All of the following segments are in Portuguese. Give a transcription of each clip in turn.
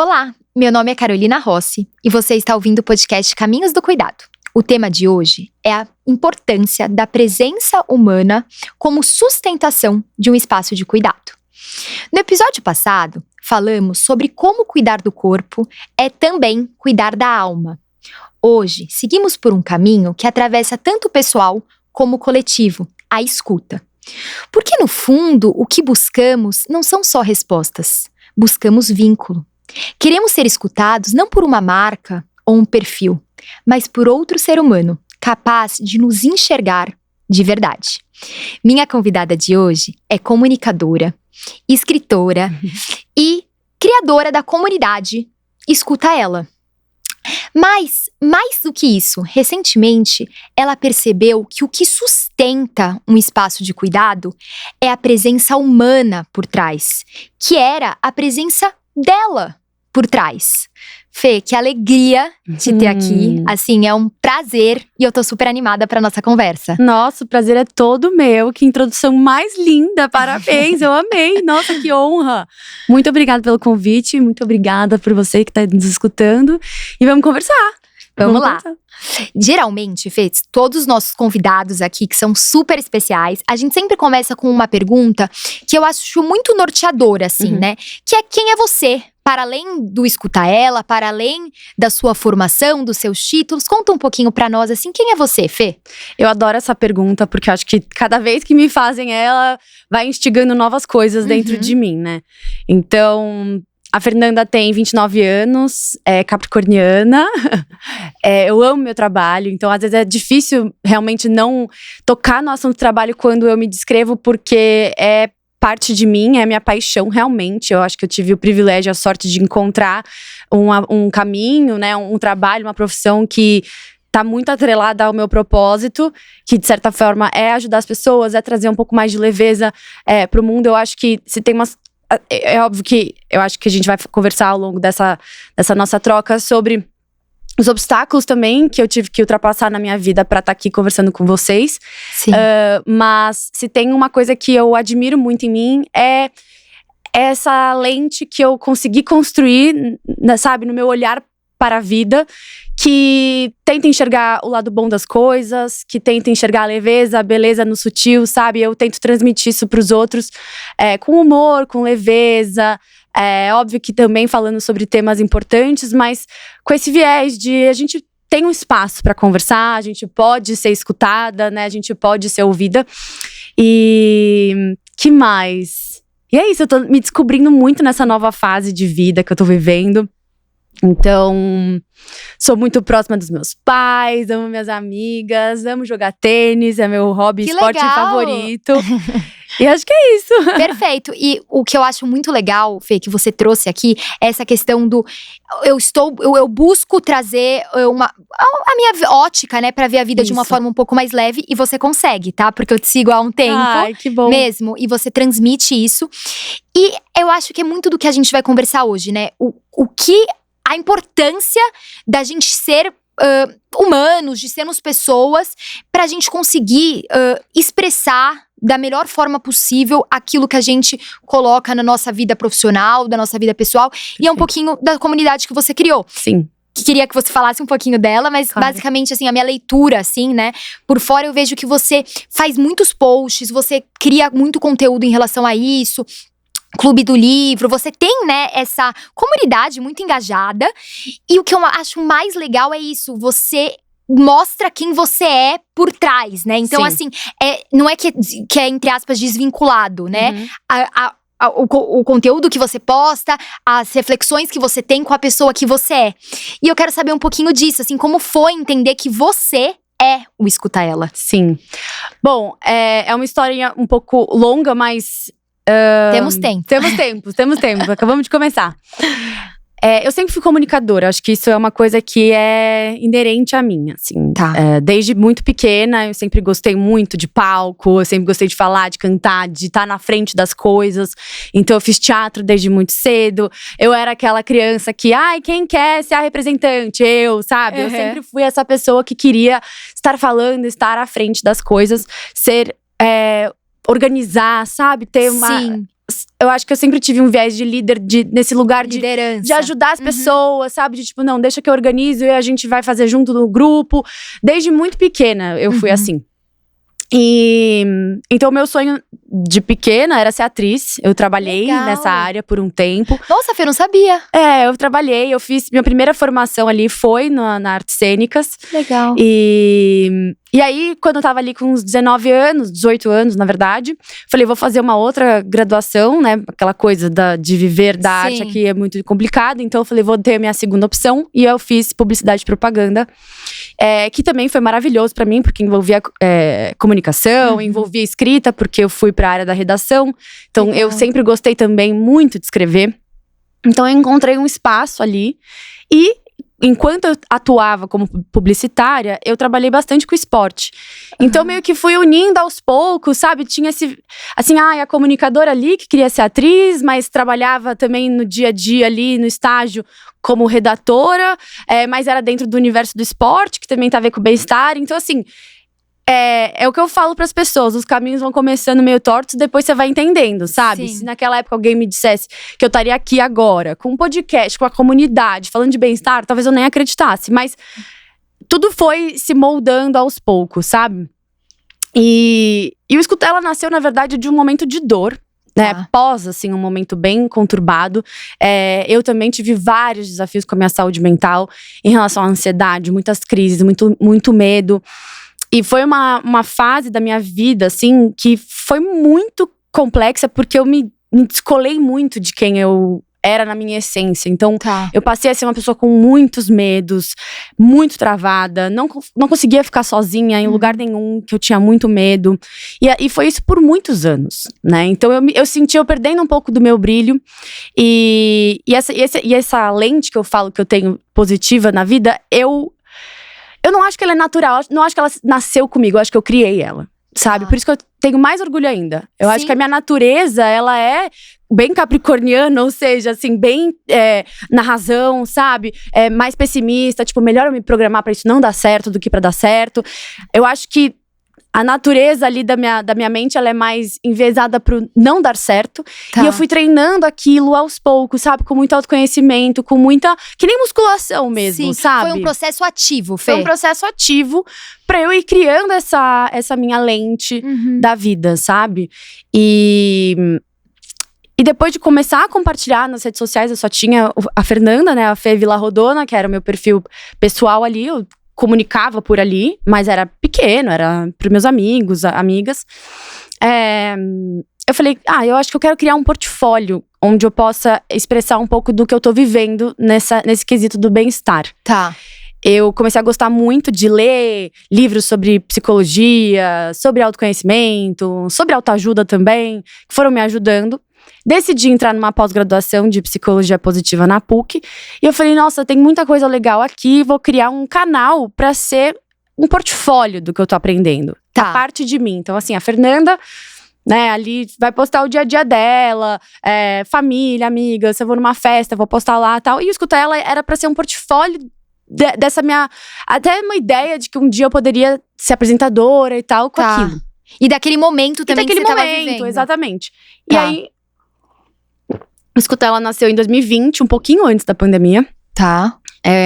Olá, meu nome é Carolina Rossi e você está ouvindo o podcast Caminhos do Cuidado. O tema de hoje é a importância da presença humana como sustentação de um espaço de cuidado. No episódio passado, falamos sobre como cuidar do corpo é também cuidar da alma. Hoje, seguimos por um caminho que atravessa tanto o pessoal como o coletivo, a escuta. Porque, no fundo, o que buscamos não são só respostas, buscamos vínculo. Queremos ser escutados não por uma marca ou um perfil, mas por outro ser humano, capaz de nos enxergar de verdade. Minha convidada de hoje é comunicadora, escritora e criadora da comunidade Escuta Ela. Mas, mais do que isso, recentemente, ela percebeu que o que sustenta um espaço de cuidado é a presença humana por trás, que era a presença dela por trás. Fê, que alegria te ter aqui. Assim, é um prazer e eu tô super animada pra nossa conversa. Nossa, o prazer é todo meu. Que introdução mais linda, parabéns, eu amei. Nossa, que honra. Muito obrigada pelo convite, muito obrigada por você que tá nos escutando. E vamos conversar. Vamos lá. Geralmente, Fê, todos os nossos convidados aqui, que são super especiais, a gente sempre começa com uma pergunta que eu acho muito norteadora, assim, né? Que é: quem é você? Para além do Escuta Ela, para além da sua formação, dos seus títulos, conta um pouquinho pra nós, assim, quem é você, Fê? Eu adoro essa pergunta, porque eu acho que cada vez que me fazem ela, vai instigando novas coisas dentro de mim, né? Então, a Fernanda tem 29 anos, é capricorniana, eu amo meu trabalho, então às vezes é difícil realmente não tocar no assunto do trabalho quando eu me descrevo, porque é parte de mim, é minha paixão realmente. Eu acho que eu tive o privilégio, a sorte de encontrar um caminho, né, um trabalho, uma profissão que tá muito atrelada ao meu propósito, que de certa forma é ajudar as pessoas, é trazer um pouco mais de leveza pro mundo. Eu acho que se tem umas… É óbvio que eu acho que a gente vai conversar ao longo dessa nossa troca sobre os obstáculos também que eu tive que ultrapassar na minha vida pra estar aqui conversando com vocês. Sim. Mas se tem uma coisa que eu admiro muito em mim é essa lente que eu consegui construir, sabe, no meu olhar para a vida, que tenta enxergar o lado bom das coisas, que tenta enxergar a leveza, a beleza no sutil, sabe? Eu tento transmitir isso pros outros com humor, com leveza. É óbvio que também falando sobre temas importantes, mas com esse viés de a gente tem um espaço para conversar, a gente pode ser escutada, né? A gente pode ser ouvida. E que mais? E é isso, eu tô me descobrindo muito nessa nova fase de vida que eu tô vivendo. Então, sou muito próxima dos meus pais, amo minhas amigas, amo jogar tênis, é meu hobby, Que esporte legal! favorito. E acho que é isso. Perfeito. E o que eu acho muito legal, Fê, que você trouxe aqui, é essa questão do… Eu busco trazer a minha ótica, né, pra ver a vida de uma forma um pouco mais leve. E você consegue, tá? Porque eu te sigo há um tempo. Ai, que bom. Mesmo. E você transmite isso. E eu acho que é muito do que a gente vai conversar hoje, né? A importância da gente ser humanos, de sermos pessoas, pra gente conseguir expressar da melhor forma possível aquilo que a gente coloca na nossa vida profissional, da nossa vida pessoal. E é um pouquinho da comunidade que você criou. Sim. Queria que você falasse um pouquinho dela, mas Claro. Basicamente, assim, a minha leitura, assim, né? Por fora eu vejo que você faz muitos posts, você cria muito conteúdo em relação a isso. Clube do Livro, você tem, né, essa comunidade muito engajada. E o que eu acho mais legal é isso, você mostra quem você é por trás, né? Então, Sim. assim, não é que é, entre aspas, desvinculado, né? O conteúdo que você posta, as reflexões que você tem com a pessoa que você é. E eu quero saber um pouquinho disso, assim, como foi entender que você é o Escuta Ela? Sim. Bom, é uma história um pouco longa, mas… Temos tempo. Temos tempo. Acabamos de começar. Eu sempre fui comunicadora, acho que isso é uma coisa que é inerente a mim, assim. Tá. Desde muito pequena, eu sempre gostei muito de palco, eu sempre gostei de falar, de cantar, de estar na frente das coisas. Então eu fiz teatro desde muito cedo. Eu era aquela criança que, quem quer ser a representante? Eu, sabe? Eu sempre fui essa pessoa que queria estar falando, estar à frente das coisas, organizar, sabe? Ter uma… Sim. eu acho que eu sempre tive um viés de líder, nesse lugar Liderança. de ajudar as pessoas, sabe? De tipo, não, deixa que eu organizo e a gente vai fazer junto no grupo. Desde muito pequena eu fui assim. E então, meu sonho de pequena era ser atriz. Eu trabalhei nessa área por um tempo. Nossa, Fê, eu não sabia. Eu trabalhei, eu fiz. Minha primeira formação ali foi na artes cênicas. Legal. E aí, quando eu tava ali com uns 19 anos, 18 anos, na verdade, falei, vou fazer uma outra graduação, né? Aquela coisa de viver da arte aqui é muito complicado. Então, eu falei, vou ter a minha segunda opção. E eu fiz publicidade e propaganda. Que também foi maravilhoso pra mim, porque envolvia comunicação, envolvia escrita, porque eu fui pra área da redação. Então, eu sempre gostei também muito de escrever. Então, eu encontrei um espaço ali. E enquanto eu atuava como publicitária, eu trabalhei bastante com esporte. Então, meio que fui unindo aos poucos, sabe? Tinha esse, assim, a comunicadora ali que queria ser atriz, mas trabalhava também no dia a dia ali, no estágio, como redatora. Mas era dentro do universo do esporte, que também tem a ver com o bem-estar. Então, assim, é o que eu falo pras pessoas, os caminhos vão começando meio tortos, depois você vai entendendo, sabe? Sim. Se naquela época alguém me dissesse que eu estaria aqui agora, com um podcast, com a comunidade, falando de bem-estar, talvez eu nem acreditasse, mas tudo foi se moldando aos poucos, sabe? E o Escuta Ela nasceu, na verdade, de um momento de dor, né? Após, assim, um momento bem conturbado. Eu também tive vários desafios com a minha saúde mental, em relação à ansiedade, muitas crises, muito medo. E foi uma fase da minha vida, assim, que foi muito complexa, porque eu me descolei muito de quem eu era na minha essência. Então, eu passei a ser uma pessoa com muitos medos, muito travada, não conseguia ficar sozinha em lugar nenhum, que eu tinha muito medo. E foi isso por muitos anos, né? Então, eu senti eu perdendo um pouco do meu brilho. E essa lente que eu falo que eu tenho positiva na vida, eu não acho que ela é natural, não acho que ela nasceu comigo, eu acho que eu criei ela, sabe? Por isso que eu tenho mais orgulho ainda. Eu acho que a minha natureza, ela é bem capricorniana, ou seja, assim, bem na razão, sabe? Mais pessimista, tipo, melhor eu me programar pra isso não dar certo do que pra dar certo. Eu acho que a natureza ali da minha mente, ela é mais enviesada pro não dar certo. E eu fui treinando aquilo aos poucos, sabe? Com muito autoconhecimento, com muita... Que nem musculação mesmo, sabe? Foi um processo ativo, Fê. Foi um processo ativo pra eu ir criando essa minha lente da vida, sabe? E depois de começar a compartilhar nas redes sociais, eu só tinha a Fernanda, né? A Fê Villarrodona, que era o meu perfil pessoal ali. Eu comunicava por ali, mas era pequeno, era pros meus amigos, amigas. Eu falei, eu acho que eu quero criar um portfólio onde eu possa expressar um pouco do que eu tô vivendo nesse quesito do bem-estar. Eu comecei a gostar muito de ler livros sobre psicologia, sobre autoconhecimento, sobre autoajuda também, que foram me ajudando. Decidi entrar numa pós-graduação de psicologia positiva na PUC. E eu falei, nossa, tem muita coisa legal aqui. Vou criar um canal pra ser um portfólio do que eu tô aprendendo. A parte de mim. Então, assim, a Fernanda, né, ali vai postar o dia a dia dela. Família, amiga, se eu vou numa festa, vou postar lá e tal. E Escuta Ela era pra ser um portfólio dessa minha... Até uma ideia de que um dia eu poderia ser apresentadora e tal, com aquilo. E daquele momento também que você tava vivendo. Exatamente. E aí... Escuta Ela nasceu em 2020, um pouquinho antes da pandemia.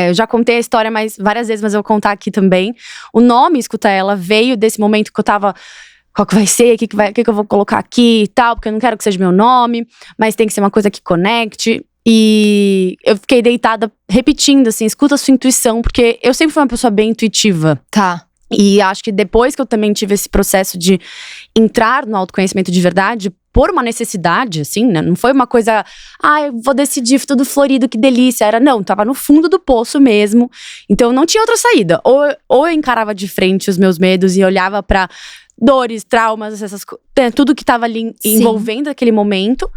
Eu já contei a história várias vezes, mas eu vou contar aqui também. O nome Escuta Ela veio desse momento que eu tava... Qual que vai ser? O que eu vou colocar aqui e tal? Porque eu não quero que seja meu nome. Mas tem que ser uma coisa que conecte. E eu fiquei deitada repetindo, assim, escuta a sua intuição. Porque eu sempre fui uma pessoa bem intuitiva. E acho que depois que eu também tive esse processo de entrar no autoconhecimento de verdade, por uma necessidade, assim, né? Não foi uma coisa, eu vou decidir tudo florido, que delícia. Tava no fundo do poço mesmo. Então não tinha outra saída. Ou eu encarava de frente os meus medos e olhava pra dores, traumas, tudo que tava ali envolvendo aquele momento.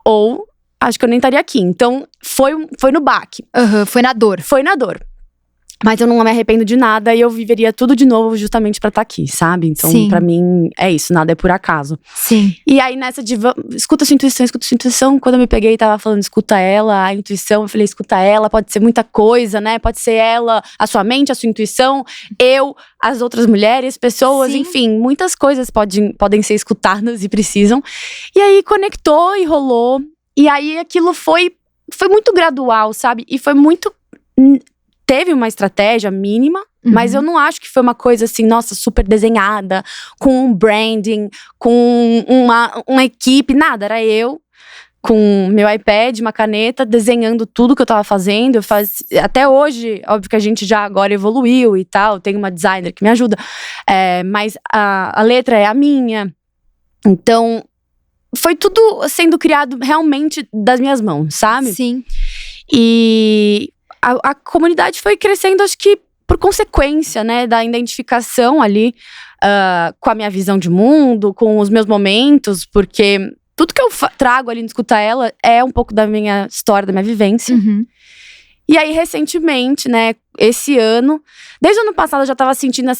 Ou acho que eu nem estaria aqui. Então foi no baque. Foi na dor. Foi na dor. Mas eu não me arrependo de nada e eu viveria tudo de novo justamente pra estar aqui, sabe? Então, Sim. pra mim, é isso, nada é por acaso. Sim. E aí, nessa de escuta sua intuição, quando eu me peguei, tava falando, escuta ela, a intuição, eu falei, escuta ela, pode ser muita coisa, né? Pode ser ela, a sua mente, a sua intuição, eu, as outras mulheres, pessoas, Sim. enfim, muitas coisas podem ser escutadas e precisam. E aí, conectou e rolou. E aí, aquilo foi muito gradual, sabe? E foi muito. Teve uma estratégia mínima, mas eu não acho que foi uma coisa assim, nossa, super desenhada, com um branding, com uma equipe, nada. Era eu, com meu iPad, uma caneta, desenhando tudo que eu tava fazendo. Até hoje, óbvio que a gente já agora evoluiu e tal, tem uma designer que me ajuda, mas a letra é a minha. Então, foi tudo sendo criado realmente das minhas mãos, sabe? Sim. E a comunidade foi crescendo, acho que por consequência, né, da identificação ali com a minha visão de mundo, com os meus momentos, porque tudo que eu trago ali no Escuta Ela é um pouco da minha história, da minha vivência. E aí, recentemente, né, esse ano, desde o ano passado eu já tava sentindo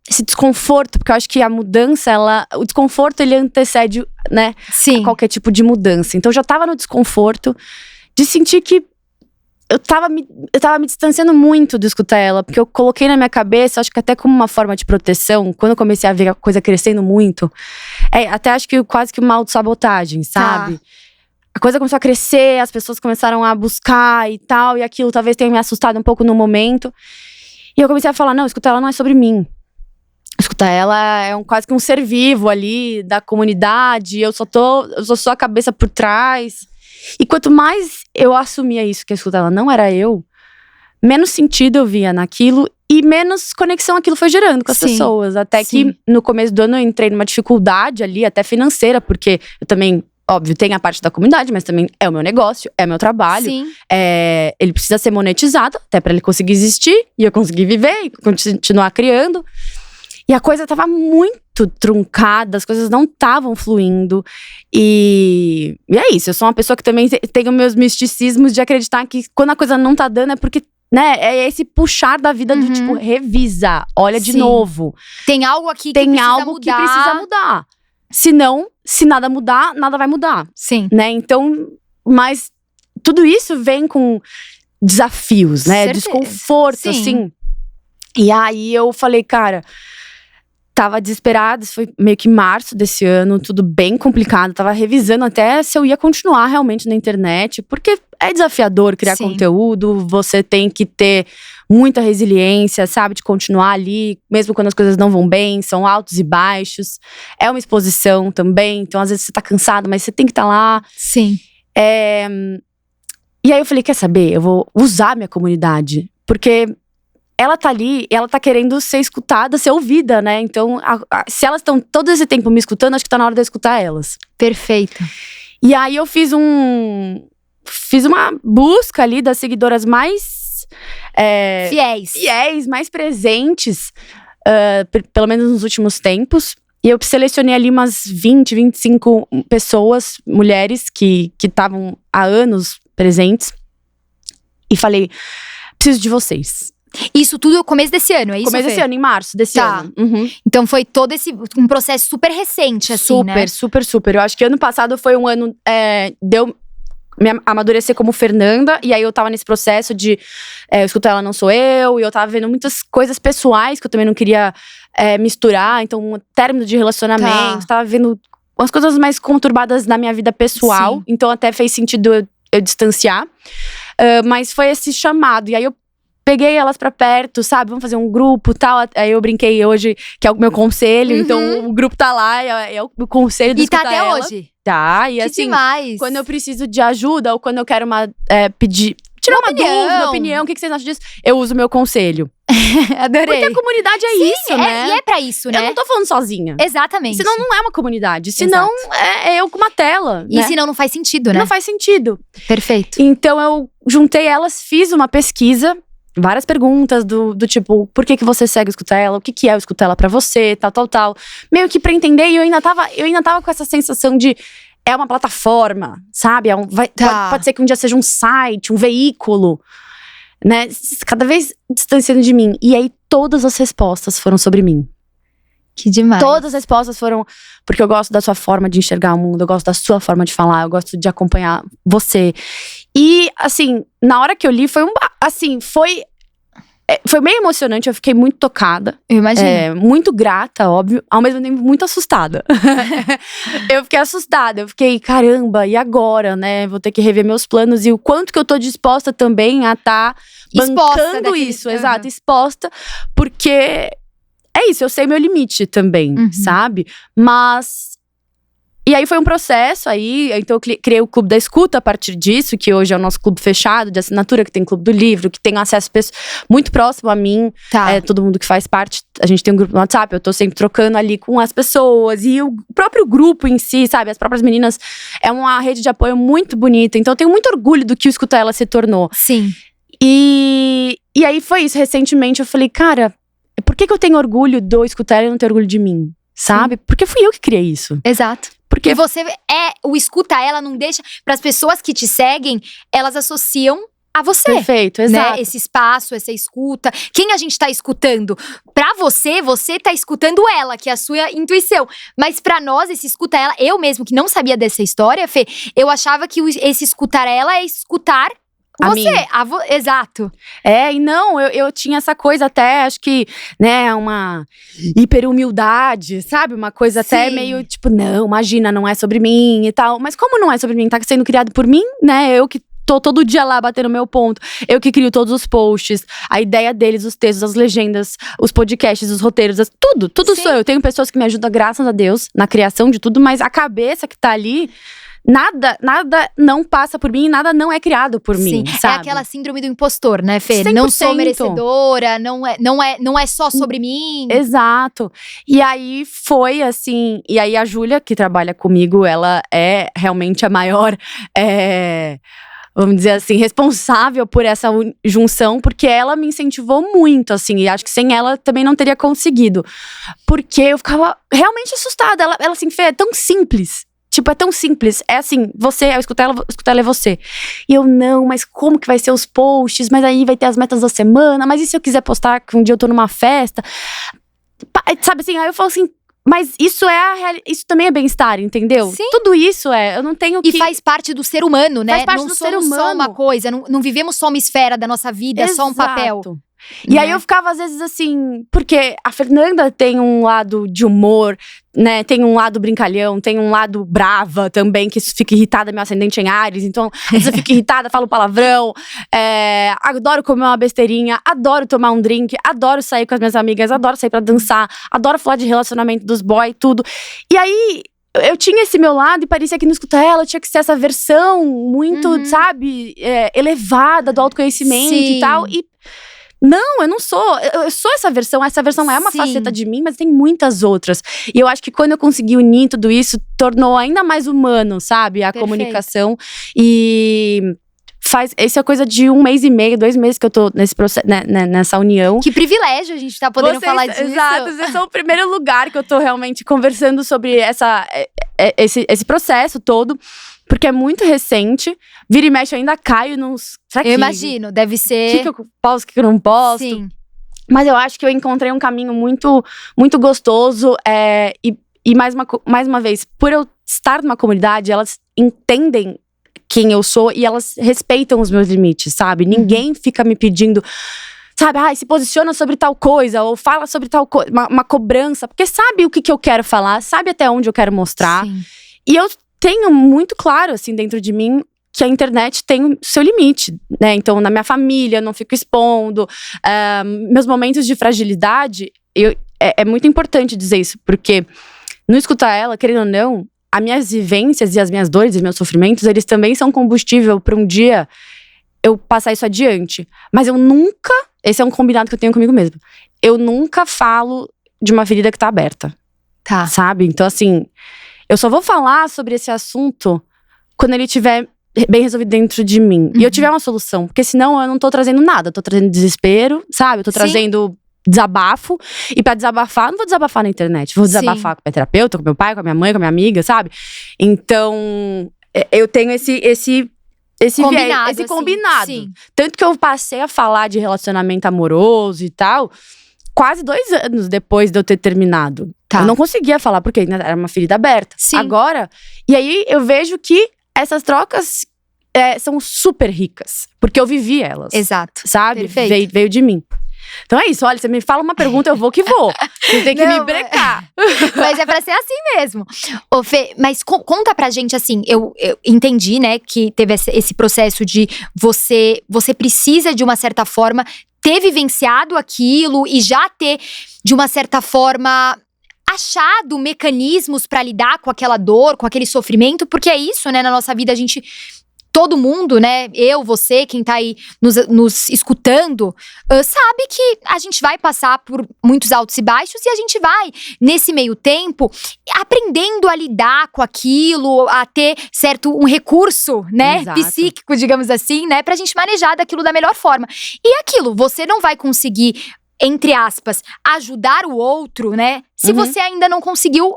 esse desconforto, porque eu acho que a mudança, o desconforto, ele antecede, né, Sim. qualquer tipo de mudança. Então eu já tava no desconforto de sentir que eu tava me distanciando muito do Escuta Ela, porque eu coloquei na minha cabeça, acho que até como uma forma de proteção, quando eu comecei a ver a coisa crescendo muito, até acho que quase que uma autossabotagem, sabe? Tá. A coisa começou a crescer, as pessoas começaram a buscar e tal, e aquilo talvez tenha me assustado um pouco no momento. E eu comecei a falar, não, Escuta Ela não é sobre mim. Escuta Ela é quase que um ser vivo ali, da comunidade, eu sou só a cabeça por trás. E quanto mais eu assumia isso, que a Escuta Ela não era eu, menos sentido eu via naquilo e menos conexão aquilo foi gerando com as pessoas. Até que no começo do ano eu entrei numa dificuldade ali, até financeira, porque eu também, óbvio, tenho a parte da comunidade, mas também é o meu negócio, é o meu trabalho. Sim. Ele precisa ser monetizado, até pra ele conseguir existir, e eu conseguir viver e continuar criando. E a coisa tava muito truncada, as coisas não estavam fluindo. E é isso, eu sou uma pessoa que também tenho meus misticismos de acreditar que quando a coisa não tá dando é porque, né, é esse puxar da vida do tipo, revisa, olha de novo. Tem algo aqui que precisa mudar. Senão, se nada mudar, nada vai mudar. Sim. Né, então, mas tudo isso vem com desafios, né, desconforto, assim. E aí eu falei, cara, tava desesperada, isso foi meio que março desse ano, tudo bem complicado. Tava revisando até se eu ia continuar realmente na internet, porque é desafiador criar conteúdo, você tem que ter muita resiliência, sabe, de continuar ali, mesmo quando as coisas não vão bem, são altos e baixos. É uma exposição também, então às vezes você tá cansado, mas você tem que estar lá. Sim. E aí eu falei, quer saber, eu vou usar minha comunidade, porque ela tá ali, ela tá querendo ser escutada, ser ouvida, né? Então, se elas estão todo esse tempo me escutando, acho que tá na hora de eu escutar elas. Perfeito. E aí eu fiz uma busca ali das seguidoras mais fiéis, mais presentes, pelo menos nos últimos tempos. E eu selecionei ali umas 20, 25 pessoas, mulheres que estavam há anos presentes. E falei, preciso de vocês. Isso tudo no começo desse ano, é isso? Começo desse ano, em março desse ano. Então foi todo um processo super recente, assim, né? Super. Eu acho que ano passado foi um ano, deu me amadurecer como Fernanda. E aí eu tava nesse processo de Escuta Ela não sou eu. E eu tava vendo muitas coisas pessoais que eu também não queria misturar. Então, um término de relacionamento. Tava vendo umas coisas mais conturbadas na minha vida pessoal. Sim. Então até fez sentido eu distanciar. Mas foi esse chamado. E aí eu peguei elas pra perto, sabe? Vamos fazer um grupo e tal. Aí eu brinquei hoje, que é o meu conselho. Então o grupo tá lá, é o conselho do Escuta Ela. E tá até hoje? Tá, e que assim, demais. Quando eu preciso de ajuda, ou quando eu quero tirar uma dúvida, uma opinião, o que vocês acham disso? Eu uso o meu conselho. Adorei. Porque a comunidade é isso, né? E é pra isso, né? Eu não tô falando sozinha. Exatamente. Senão não é uma comunidade. Senão é eu com uma tela, E né? senão não faz sentido, né? Não faz sentido. Perfeito. Então eu juntei elas, fiz uma pesquisa, várias perguntas do tipo, por que você segue o Escuta Ela? O que é o Escuta Ela pra você? Tal. Meio que pra entender, e eu ainda tava com essa sensação de é uma plataforma, sabe? Pode ser que um dia seja um site, um veículo. né? Cada vez distanciando de mim. E aí todas as respostas foram sobre mim. Que demais. Todas as respostas foram porque eu gosto da sua forma de enxergar o mundo, eu gosto da sua forma de falar, eu gosto de acompanhar você. E, assim, na hora que eu li, foi foi meio emocionante, eu fiquei muito tocada. Eu imagino. Muito grata, óbvio, ao mesmo tempo muito assustada. Eu fiquei assustada, eu fiquei, caramba, e agora, né? Vou ter que rever meus planos e o quanto que eu tô disposta também a tá bancando isso, exato, exposta, porque é isso, eu sei meu limite também, sabe? Mas… E aí foi um processo aí, então eu criei o Clube da Escuta a partir disso, que hoje é o nosso clube fechado de assinatura, que tem Clube do Livro, que tem acesso muito próximo a mim, todo mundo que faz parte, a gente tem um grupo no WhatsApp, eu tô sempre trocando ali com as pessoas, e o próprio grupo em si, sabe, as próprias meninas, é uma rede de apoio muito bonita, então eu tenho muito orgulho do que o Escuta Ela se tornou. Sim. E aí foi isso, recentemente eu falei, cara, por que eu tenho orgulho do Escuta Ela e não tenho orgulho de mim, sabe? Sim. Porque fui eu que criei isso. Exato. Porque você o Escuta Ela não deixa… Para as pessoas que te seguem, elas associam a você. Perfeito, exato. Né? Esse espaço, essa escuta. Quem a gente tá escutando? Pra você tá escutando ela, que é a sua intuição. Mas pra nós, esse Escuta Ela… Eu mesmo, que não sabia dessa história, Fê, eu achava que esse escutar ela é escutar você, exato. E não, eu tinha essa coisa até, acho que, né, uma hiper humildade, sabe? Uma coisa até meio, tipo, não, imagina, não é sobre mim e tal. Mas como não é sobre mim, tá sendo criado por mim, né? Eu que tô todo dia lá batendo meu ponto. Eu que crio todos os posts, a ideia deles, os textos, as legendas, os podcasts, os roteiros, tudo sou eu. Eu tenho pessoas que me ajudam, graças a Deus, na criação de tudo, mas a cabeça que tá ali… Nada não passa por mim, nada não é criado por mim, sabe? É aquela síndrome do impostor, né, Fê? 100%. Não sou merecedora, não é só sobre mim. Exato. E aí foi assim, e aí a Júlia, que trabalha comigo, ela é realmente a maior… vamos dizer assim, responsável por essa junção, porque ela me incentivou muito, assim, e acho que sem ela também não teria conseguido. Porque eu ficava realmente assustada. Ela assim, Fê, é tão simples. Tipo, é tão simples. É assim, eu escutar ela é você. E eu, não, mas como que vai ser os posts? Mas aí vai ter as metas da semana. Mas e se eu quiser postar que um dia eu tô numa festa? Sabe assim, aí eu falo assim… Mas isso isso também é bem-estar, entendeu? Sim. Tudo isso eu não tenho que… E faz parte do ser humano, né? Faz parte do ser humano. Não somos só uma coisa, não vivemos só uma esfera da nossa vida, Exato. só um papel. E aí eu ficava às vezes assim, porque a Fernanda tem um lado de humor, né, tem um lado brincalhão, tem um lado brava também, que fica irritada, meu ascendente em Áries, então às vezes eu fico irritada, falo palavrão, adoro comer uma besteirinha, adoro tomar um drink, adoro sair com as minhas amigas, adoro sair pra dançar, adoro falar de relacionamento dos boys, tudo. E aí… eu tinha esse meu lado e parecia que no Escuta Ela eu tinha que ser essa versão muito, sabe, elevada do autoconhecimento e tal. E não, eu não sou. Eu sou essa versão é uma faceta de mim, mas tem muitas outras. E eu acho que quando eu consegui unir tudo isso, tornou ainda mais humano, sabe, a comunicação. E… Essa é coisa de 1 mês e meio, 2 meses que eu tô nesse processo, né, nessa união. Que privilégio a gente tá podendo falar disso. Exato, esse é o primeiro lugar que eu tô realmente conversando sobre esse processo todo. Porque é muito recente. Vira e mexe, eu ainda caio nos… Eu imagino, deve ser… O que eu posso, o que eu não posso. Sim. Mas eu acho que eu encontrei um caminho muito, muito gostoso. E mais uma vez, por eu estar numa comunidade, elas entendem quem eu sou e elas respeitam os meus limites, sabe? Ninguém fica me pedindo… Sabe, se posiciona sobre tal coisa, ou fala sobre tal coisa, uma cobrança. Porque sabe o que eu quero falar, sabe até onde eu quero mostrar. Sim. E eu tenho muito claro, assim, dentro de mim, que a internet tem o seu limite, né? Então, na minha família, eu não fico expondo. Meus momentos de fragilidade, é muito importante dizer isso, porque no Escutar Ela, querendo ou não, as minhas vivências e as minhas dores e meus sofrimentos, eles também são combustível para um dia eu passar isso adiante. Mas eu nunca, esse é um combinado que eu tenho comigo mesmo, eu nunca falo de uma ferida que tá aberta. Tá. Sabe? Então, assim, eu só vou falar sobre esse assunto quando ele estiver bem resolvido dentro de mim. E eu tiver uma solução. Porque senão eu não tô trazendo nada. Eu tô trazendo desespero, sabe? Eu tô trazendo desabafo. E pra desabafar, eu não vou desabafar na internet. Vou desabafar com a minha terapeuta, com meu pai, com a minha mãe, com a minha amiga, sabe? Então, eu tenho esse esse Combinado, combinado. sim. Tanto que eu passei a falar de relacionamento amoroso e tal, quase 2 anos depois de eu ter terminado. Tá. Eu não conseguia falar, porque ainda era uma ferida aberta. Sim. Agora, e aí eu vejo que essas trocas são super ricas. Porque eu vivi elas. Exato. Sabe? Perfeito. Veio de mim. Então é isso, olha, você me fala uma pergunta, eu vou que vou. Você tem que me brecar. Mas é pra ser assim mesmo. Ô, Fê, mas conta pra gente, assim, eu entendi, né, que teve esse processo de você precisa, de uma certa forma, ter vivenciado aquilo e já ter, de uma certa forma, achado mecanismos pra lidar com aquela dor, com aquele sofrimento, porque é isso, né, na nossa vida, todo mundo, né, eu, você, quem tá aí nos escutando, sabe que a gente vai passar por muitos altos e baixos e a gente vai, nesse meio tempo, aprendendo a lidar com aquilo, a ter um recurso, né, Exato. psíquico, digamos assim, né, pra gente manejar daquilo da melhor forma. E aquilo, você não vai conseguir, entre aspas, ajudar o outro, né, se você ainda não conseguiu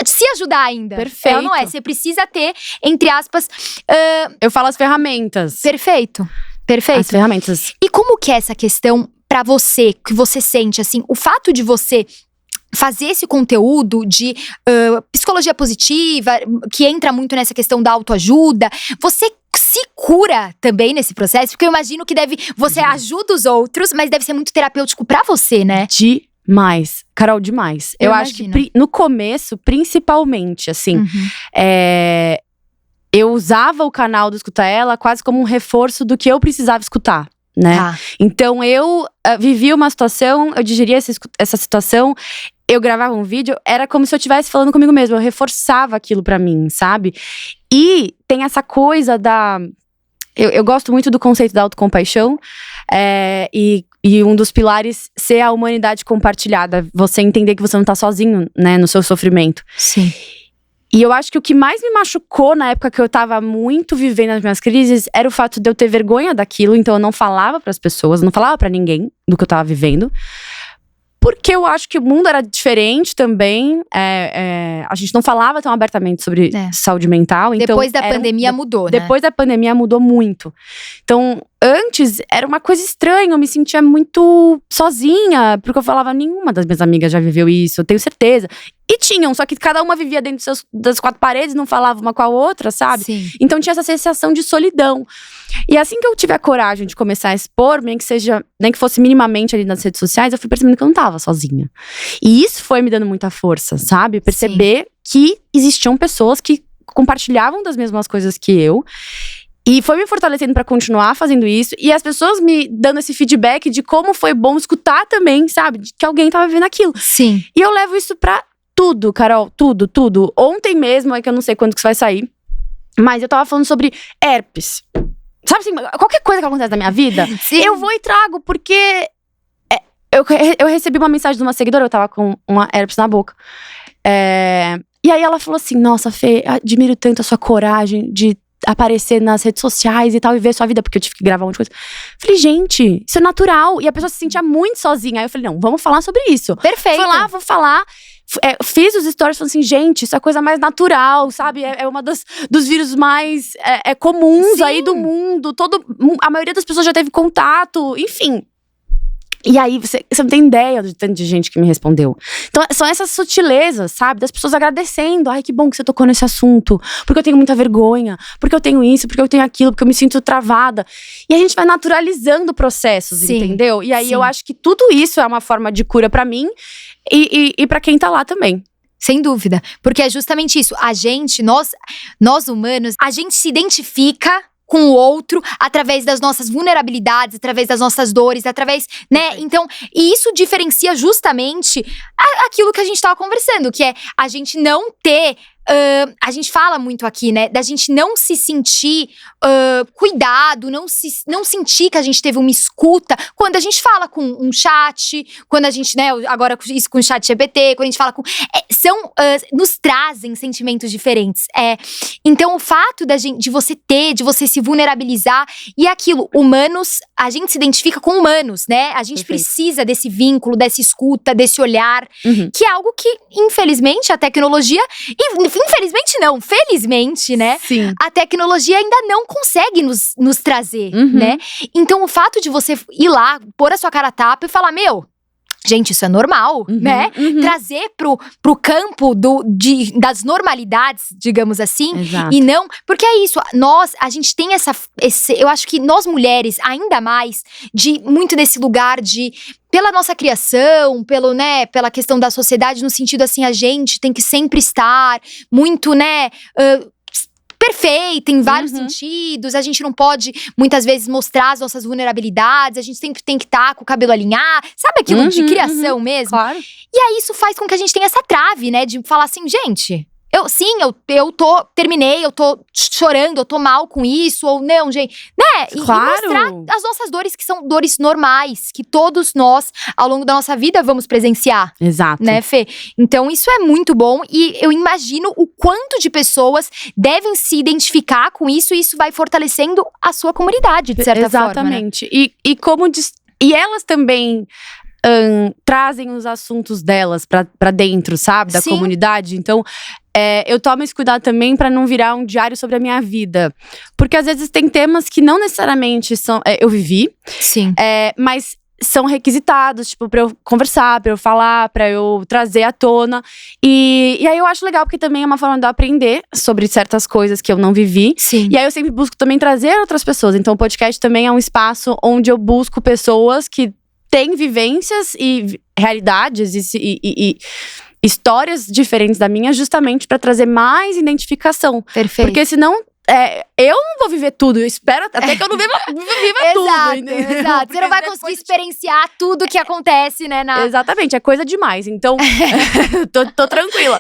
se ajudar ainda. Perfeito. Não é? Você precisa ter, entre aspas… Eu falo as ferramentas. Perfeito. As ferramentas. E como que é essa questão pra você, que você sente, assim, o fato de você fazer esse conteúdo de psicologia positiva, que entra muito nessa questão da autoajuda, você se cura também nesse processo? Porque eu imagino que você ajuda os outros, mas deve ser muito terapêutico pra você, né? Demais. Carol, demais. Eu acho que no começo, principalmente, assim, eu usava o canal do Escuta Ela quase como um reforço do que eu precisava escutar, né? Tá. Então eu vivia uma situação, eu digeria essa situação, eu gravava um vídeo, era como se eu estivesse falando comigo mesma, eu reforçava aquilo pra mim, sabe? E tem essa coisa da… Eu gosto muito do conceito da autocompaixão, e um dos pilares ser a humanidade compartilhada. Você entender que você não tá sozinho, né, no seu sofrimento. Sim. E eu acho que o que mais me machucou na época que eu tava muito vivendo as minhas crises era o fato de eu ter vergonha daquilo. Então eu não falava pras pessoas, não falava pra ninguém do que eu tava vivendo. Porque eu acho que o mundo era diferente também. A gente não falava tão abertamente sobre saúde mental. Então depois da pandemia mudou, né? Depois da pandemia mudou muito. Então, antes era uma coisa estranha. Eu me sentia muito sozinha. Porque eu falava, nenhuma das minhas amigas já viveu isso, eu tenho certeza. E tinham, só que cada uma vivia dentro das 4 paredes, não falava uma com a outra, sabe? Sim. Então tinha essa sensação de solidão. E assim que eu tive a coragem de começar a expor, nem que fosse minimamente ali nas redes sociais, eu fui percebendo que eu não tava sozinha. E isso foi me dando muita força, sabe? Perceber que existiam pessoas que compartilhavam das mesmas coisas que eu. E foi me fortalecendo pra continuar fazendo isso. E as pessoas me dando esse feedback de como foi bom escutar também, sabe? De que alguém tava vivendo aquilo. Sim. E eu levo isso pra tudo, Carol, tudo, tudo. Ontem mesmo, que eu não sei quando que isso vai sair, mas eu tava falando sobre herpes. Sabe assim, qualquer coisa que acontece na minha vida, Sim. eu vou e trago, porque eu recebi uma mensagem de uma seguidora, eu tava com uma herpes na boca. E aí ela falou assim, nossa, Fê, admiro tanto a sua coragem de aparecer nas redes sociais e tal, e ver sua vida, porque eu tive que gravar um monte de coisa. Falei, gente, isso é natural. E a pessoa se sentia muito sozinha. Aí eu falei, não, vamos falar sobre isso. Perfeito. Fui lá, vou falar. Fiz os stories falando assim, gente, isso é a coisa mais natural, sabe? É uma dos vírus mais comuns aí do mundo. A maioria das pessoas já teve contato, enfim. E aí, você não tem ideia do tanto de gente que me respondeu. Então, são essas sutilezas, sabe? Das pessoas agradecendo. Ai, que bom que você tocou nesse assunto. Porque eu tenho muita vergonha. Porque eu tenho isso, porque eu tenho aquilo. Porque eu me sinto travada. E a gente vai naturalizando processos, entendeu? E aí, eu acho que tudo isso é uma forma de cura pra mim. E pra quem tá lá também. Sem dúvida. Porque é justamente isso. A gente, nós humanos, a gente se identifica com o outro, através das nossas vulnerabilidades, através das nossas dores, através, né? Então, e isso diferencia justamente aquilo que a gente tava conversando, que é a gente não ter… a gente fala muito aqui, né? Da gente não se sentir cuidado, não sentir que a gente teve uma escuta quando a gente fala com um chat, quando a gente, né? Agora isso com o chat GPT, quando a gente fala com… nos trazem sentimentos diferentes. Então, o fato de você se vulnerabilizar e aquilo, humanos, a gente se identifica com humanos, né? A gente precisa desse vínculo, dessa escuta, desse olhar, que é algo que, infelizmente, a tecnologia… E infelizmente não, felizmente, né? Sim. A tecnologia ainda não consegue nos trazer, Uhum. né? Então, o fato de você ir lá, pôr a sua cara a tapa e falar, meu… Gente, isso é normal, Uhum, né? uhum. Trazer pro campo das normalidades, digamos assim. Exato. E não… Porque é isso, a gente tem eu acho que nós mulheres, ainda mais, muito desse lugar pela nossa criação, pela questão da sociedade, no sentido assim, a gente tem que sempre estar muito, né… perfeita em vários sentidos, a gente não pode muitas vezes mostrar as nossas vulnerabilidades, a gente sempre tem que estar com o cabelo alinhado, sabe aquilo de criação mesmo? Claro. E aí isso faz com que a gente tenha essa trave, né, de falar assim, gente… terminei, eu tô chorando, eu tô mal com isso, ou não, gente, né? E mostrar as nossas dores, que são dores normais, que todos nós, ao longo da nossa vida, vamos presenciar. Exato. Né, Fê? Então isso é muito bom e eu imagino o quanto de pessoas devem se identificar com isso e isso vai fortalecendo a sua comunidade, de certa forma. Exatamente. E elas também… trazem os assuntos delas pra dentro, sabe? Da Sim. comunidade. Então, eu tomo esse cuidado também pra não virar um diário sobre a minha vida. Porque às vezes tem temas que não necessariamente eu vivi. Sim. Mas são requisitados, tipo, pra eu conversar, pra eu falar, pra eu trazer à tona. E aí eu acho legal, porque também é uma forma de eu aprender sobre certas coisas que eu não vivi. Sim. E aí eu sempre busco também trazer outras pessoas. Então o podcast também é um espaço onde eu busco pessoas que têm vivências e realidades e histórias diferentes da minha, justamente pra trazer mais identificação. Perfeito. Porque senão… eu não vou viver tudo, eu espero até que eu não viva tudo. Entendeu? Exato, você não vai conseguir experienciar tudo que acontece, né? Exatamente, é coisa demais, então tô tranquila.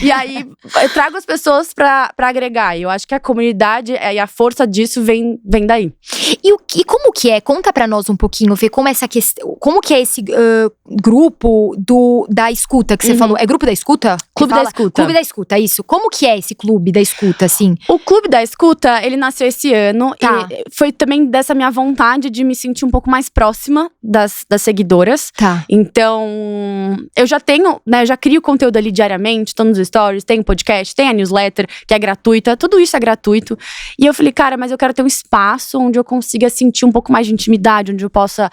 E aí, eu trago as pessoas pra agregar, e eu acho que a comunidade e a força disso vem daí. E como que é? Conta pra nós um pouquinho, Fê, como que é esse grupo da escuta que você falou? É grupo da escuta? Clube da Escuta. Clube da Escuta, isso. Como que é esse clube da escuta, assim? O Clube da Escuta, ele nasceu esse ano. Tá. E foi também dessa minha vontade de me sentir um pouco mais próxima das seguidoras. Tá. Então, eu já tenho, né, eu já crio conteúdo ali diariamente, tô nos stories, tem o podcast, tem a newsletter, que é gratuita, tudo isso é gratuito. E eu falei, cara, mas eu quero ter um espaço onde eu consiga sentir um pouco mais de intimidade, onde eu possa,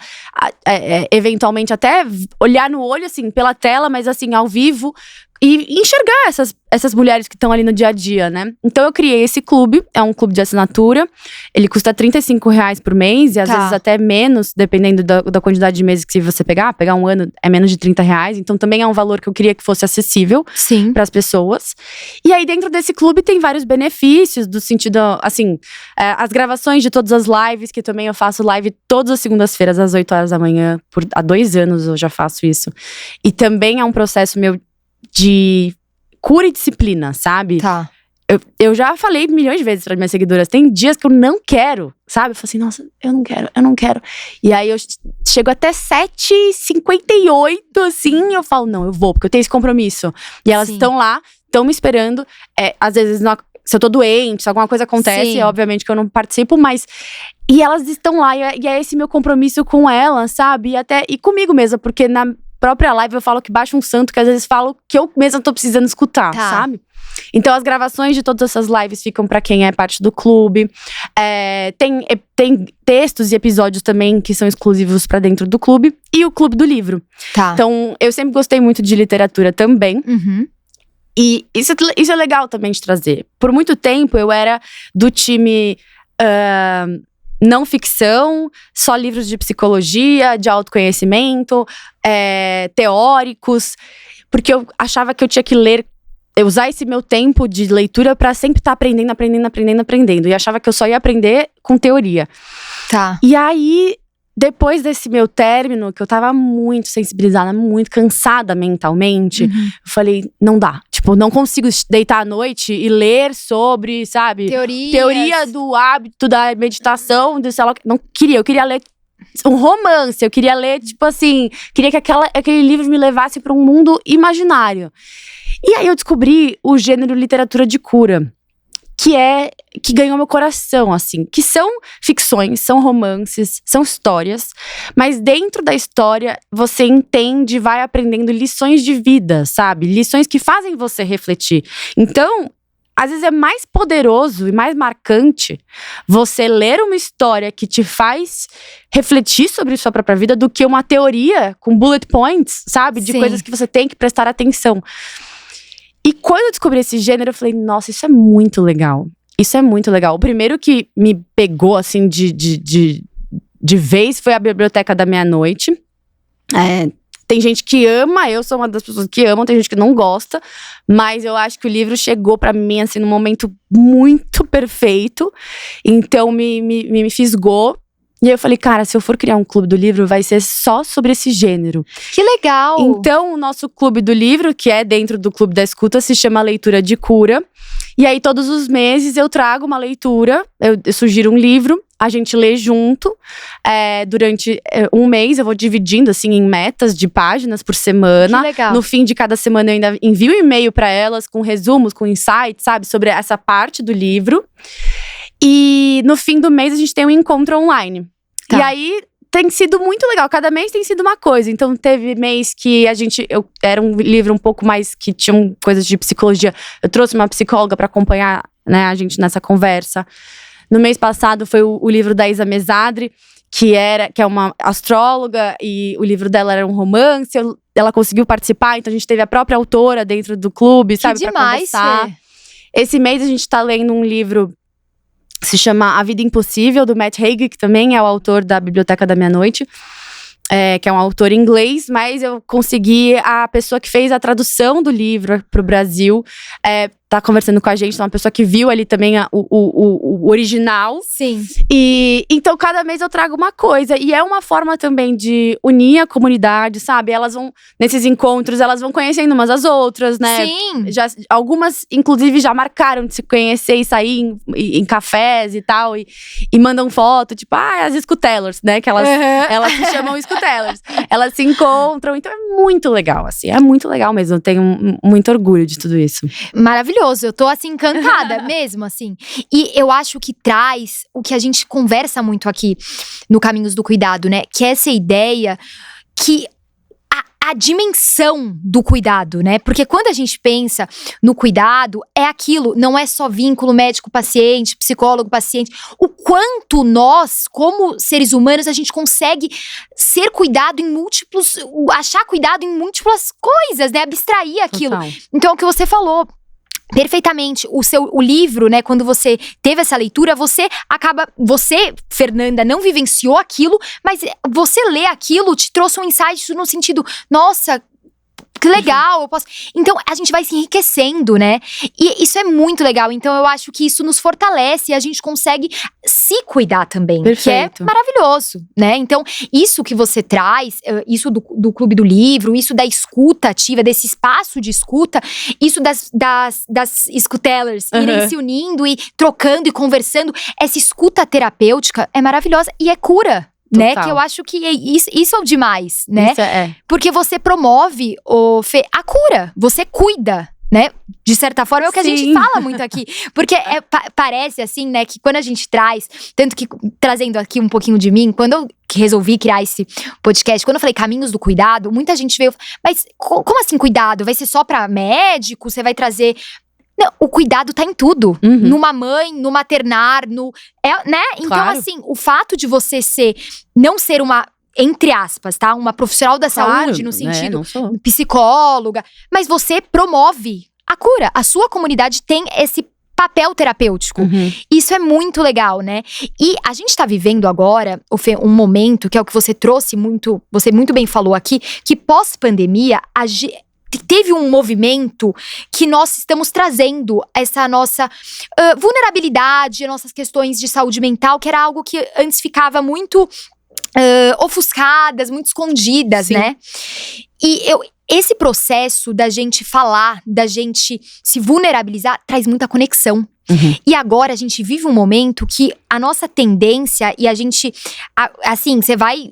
eventualmente, até olhar no olho, assim, pela tela, mas assim, ao vivo, e enxergar essas mulheres que estão ali no dia a dia, né? Então eu criei esse clube, é um clube de assinatura. Ele custa R$35 por mês, e às vezes até menos, dependendo da quantidade de meses que você pegar um ano é menos de R$30. Então também é um valor que eu queria que fosse acessível para as pessoas. E aí dentro desse clube tem vários benefícios, do sentido, assim, as gravações de todas as lives, que também eu faço live todas as segundas-feiras às 8 horas da manhã, há 2 anos eu já faço isso. E também é um processo meu de cura e disciplina, sabe? Tá. Eu já falei milhões de vezes para minhas seguidoras, tem dias que eu não quero, sabe? Eu falo assim, nossa, eu não quero. E aí eu chego até 7h58, assim, eu falo, não, eu vou, porque eu tenho esse compromisso. E elas estão lá, estão me esperando. Às vezes, se eu tô doente, se alguma coisa acontece, obviamente que eu não participo, mas… E elas estão lá, e é esse meu compromisso com elas, sabe? E comigo mesma, porque na própria live eu falo que baixa um santo, que às vezes falo que eu mesma tô precisando escutar, sabe? Então as gravações de todas essas lives ficam pra quem é parte do clube. Tem textos e episódios também que são exclusivos pra dentro do clube. E o clube do livro. Tá. Então eu sempre gostei muito de literatura também. Uhum. E isso é legal também de trazer. Por muito tempo eu era do time… não ficção, só livros de psicologia, de autoconhecimento, teóricos. Porque eu achava que eu tinha que ler, usar esse meu tempo de leitura pra sempre estar aprendendo. E achava que eu só ia aprender com teoria. Tá. E aí, depois desse meu término, que eu tava muito sensibilizada, muito cansada mentalmente, eu falei, não dá. Tipo, não consigo deitar à noite e ler sobre, sabe? Teoria do hábito, da meditação, do sei lá, não queria. Eu queria ler um romance, eu queria ler, tipo assim… Queria que aquele livro me levasse pra um mundo imaginário. E aí eu descobri o gênero literatura de cura, que ganhou meu coração, assim. Que são ficções, são romances, são histórias. Mas dentro da história, você entende, vai aprendendo lições de vida, sabe? Lições que fazem você refletir. Então, às vezes é mais poderoso e mais marcante você ler uma história que te faz refletir sobre sua própria vida do que uma teoria com bullet points, sabe? De coisas que você tem que prestar atenção. E quando eu descobri esse gênero, eu falei, nossa, isso é muito legal. Isso é muito legal. O primeiro que me pegou, assim, de vez foi a Biblioteca da Meia-Noite. Tem gente que ama, eu sou uma das pessoas que amam, tem gente que não gosta. Mas eu acho que o livro chegou pra mim, assim, num momento muito perfeito. Então, me fisgou. E aí eu falei, cara, se eu for criar um clube do livro, vai ser só sobre esse gênero. Que legal! Então, o nosso clube do livro, que é dentro do Clube da Escuta, se chama Leitura de Cura. E aí, todos os meses, eu trago uma leitura, eu sugiro um livro, a gente lê junto. Durante um mês, eu vou dividindo, assim, em metas de páginas por semana. Que legal. No fim de cada semana, eu ainda envio um e-mail para elas com resumos, com insights, sabe? Sobre essa parte do livro. E no fim do mês, a gente tem um encontro online. Tá. E aí, tem sido muito legal. Cada mês tem sido uma coisa. Então, teve mês que era um livro um pouco mais que tinha coisas de psicologia. Eu trouxe uma psicóloga para acompanhar, né, a gente nessa conversa. No mês passado foi o livro da Isa Mesadri, que é uma astróloga, e o livro dela era um romance. Ela conseguiu participar, então a gente teve a própria autora dentro do clube, sabe? Que demais, pra conversar. Fê. Esse mês a gente tá lendo um livro que se chama A Vida Impossível, do Matt Haig, que também é o autor da Biblioteca da Meia-Noite. Que é um autor inglês, mas eu consegui a pessoa que fez a tradução do livro pro Brasil, tá conversando com a gente, é uma pessoa que viu ali também o original. Sim. E então, cada mês eu trago uma coisa. E é uma forma também de unir a comunidade, sabe? Elas vão, nesses encontros, elas vão conhecendo umas às outras, né? Sim. Algumas, inclusive, já marcaram de se conhecer e sair em cafés e tal. E mandam foto, tipo, as Scutellers, né? Que elas se chamam Scutellers. Elas se encontram, então é muito legal, assim. É muito legal mesmo, eu tenho muito orgulho de tudo isso. Maravilhoso, eu tô assim encantada mesmo, assim. E eu acho que traz o que a gente conversa muito aqui no Caminhos do Cuidado, né? Que é essa ideia que a dimensão do cuidado, né? Porque quando a gente pensa no cuidado, é aquilo, não é só vínculo médico-paciente, psicólogo-paciente. O quanto nós, como seres humanos, a gente consegue ser cuidado em múltiplos, achar cuidado em múltiplas coisas, né? Abstrair aquilo. Total. Então, é o que você falou. Perfeitamente, o livro, né, quando você teve essa leitura, você, Fernanda, não vivenciou aquilo, mas você lê aquilo, te trouxe um insight no sentido, nossa, que legal, eu posso… Então, a gente vai se enriquecendo, né? E isso é muito legal. Então, eu acho que isso nos fortalece e a gente consegue se cuidar também. Perfeito. Que é maravilhoso, né? Então, isso que você traz, isso do Clube do Livro, isso da escuta ativa, desse espaço de escuta, isso das Scutellers irem se unindo e trocando e conversando, essa escuta terapêutica é maravilhosa e é cura. Né? Que eu acho que isso é o demais, né? Isso Porque você promove, Fê, a cura. Você cuida, né? De certa forma, é o que a gente fala muito aqui. Porque parece assim, né? Que quando a gente traz… Tanto que, trazendo aqui um pouquinho de mim, quando eu resolvi criar esse podcast, quando eu falei Caminhos do Cuidado, muita gente veio… Mas como assim cuidado? Vai ser só pra médico? Você vai trazer… Não, o cuidado tá em tudo. Numa mãe, no maternar, né? Então, Claro. assim, o fato de você não ser uma, entre aspas, tá? Uma profissional da saúde, no sentido não sou. psicóloga. Mas você promove a cura. A sua comunidade tem esse papel terapêutico. Isso é muito legal, né? E a gente tá vivendo agora, Fê, um momento que é o que você trouxe muito… Você muito bem falou aqui, que pós-pandemia… Teve um movimento que nós estamos trazendo essa nossa vulnerabilidade, nossas questões de saúde mental, que era algo que antes ficava muito ofuscadas, muito escondidas, né? E esse processo da gente falar, da gente se vulnerabilizar, traz muita conexão. E agora a gente vive um momento que a nossa tendência, e a gente, assim, você vai…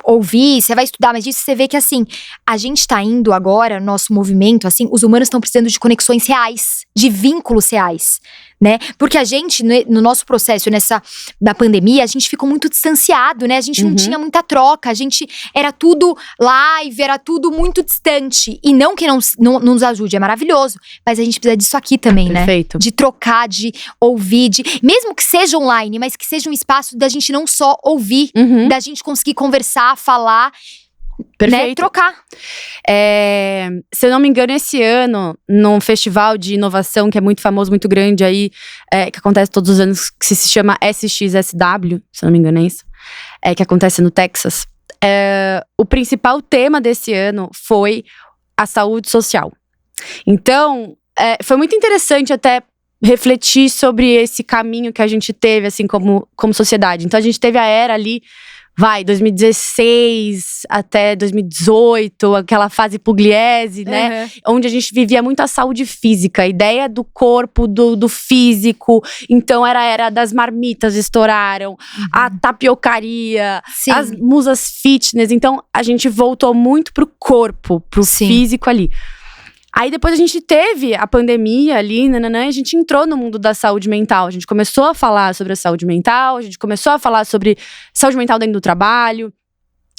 ouvir, você vai estudar, mas disso você vê que assim, a gente tá indo agora, nosso movimento, assim, os humanos estão precisando de conexões reais, de vínculos reais, né? Porque a gente, no nosso processo da pandemia, a gente ficou muito distanciado, né? A gente não tinha muita troca, a gente era tudo live, era tudo muito distante. E não que não nos ajude, é maravilhoso. Mas a gente precisa disso aqui também, Perfeito. né? De trocar, de ouvir, mesmo que seja online, mas que seja um espaço da gente não só ouvir, da gente conseguir conversar, falar, Perfeito. né? Trocar. Se eu não me engano, esse ano, num festival de inovação que é muito famoso, muito grande aí, que acontece todos os anos, que se chama SXSW, se eu não me engano é isso, que acontece no Texas. O principal tema desse ano foi a saúde social. Então, foi muito interessante até refletir sobre esse caminho que a gente teve, assim, como sociedade. Então, a gente teve a era ali, 2016 até 2018, aquela fase Pugliese, né? Onde a gente vivia muito a saúde física, a ideia do corpo, do físico. Então, era a era das marmitas estouraram, a tapiocaria, Sim. as musas fitness. Então, a gente voltou muito pro corpo, pro físico ali. Aí depois a gente teve a pandemia ali, e a gente entrou no mundo da saúde mental. A gente começou a falar sobre a saúde mental, a gente começou a falar sobre saúde mental dentro do trabalho,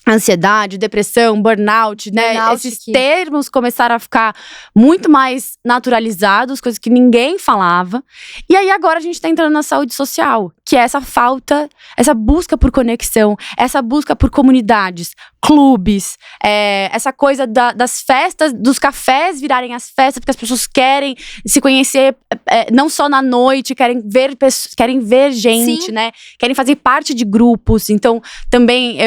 ansiedade, depressão, burnout, né? Esses termos começaram a ficar muito mais naturalizados, coisas que ninguém falava. E aí agora a gente tá entrando na saúde social, que é essa falta, essa busca por conexão, essa busca por comunidades, clubes, essa coisa das festas, dos cafés virarem as festas, porque as pessoas querem se conhecer não só na noite, querem ver gente, Sim. né? Querem fazer parte de grupos. Então, também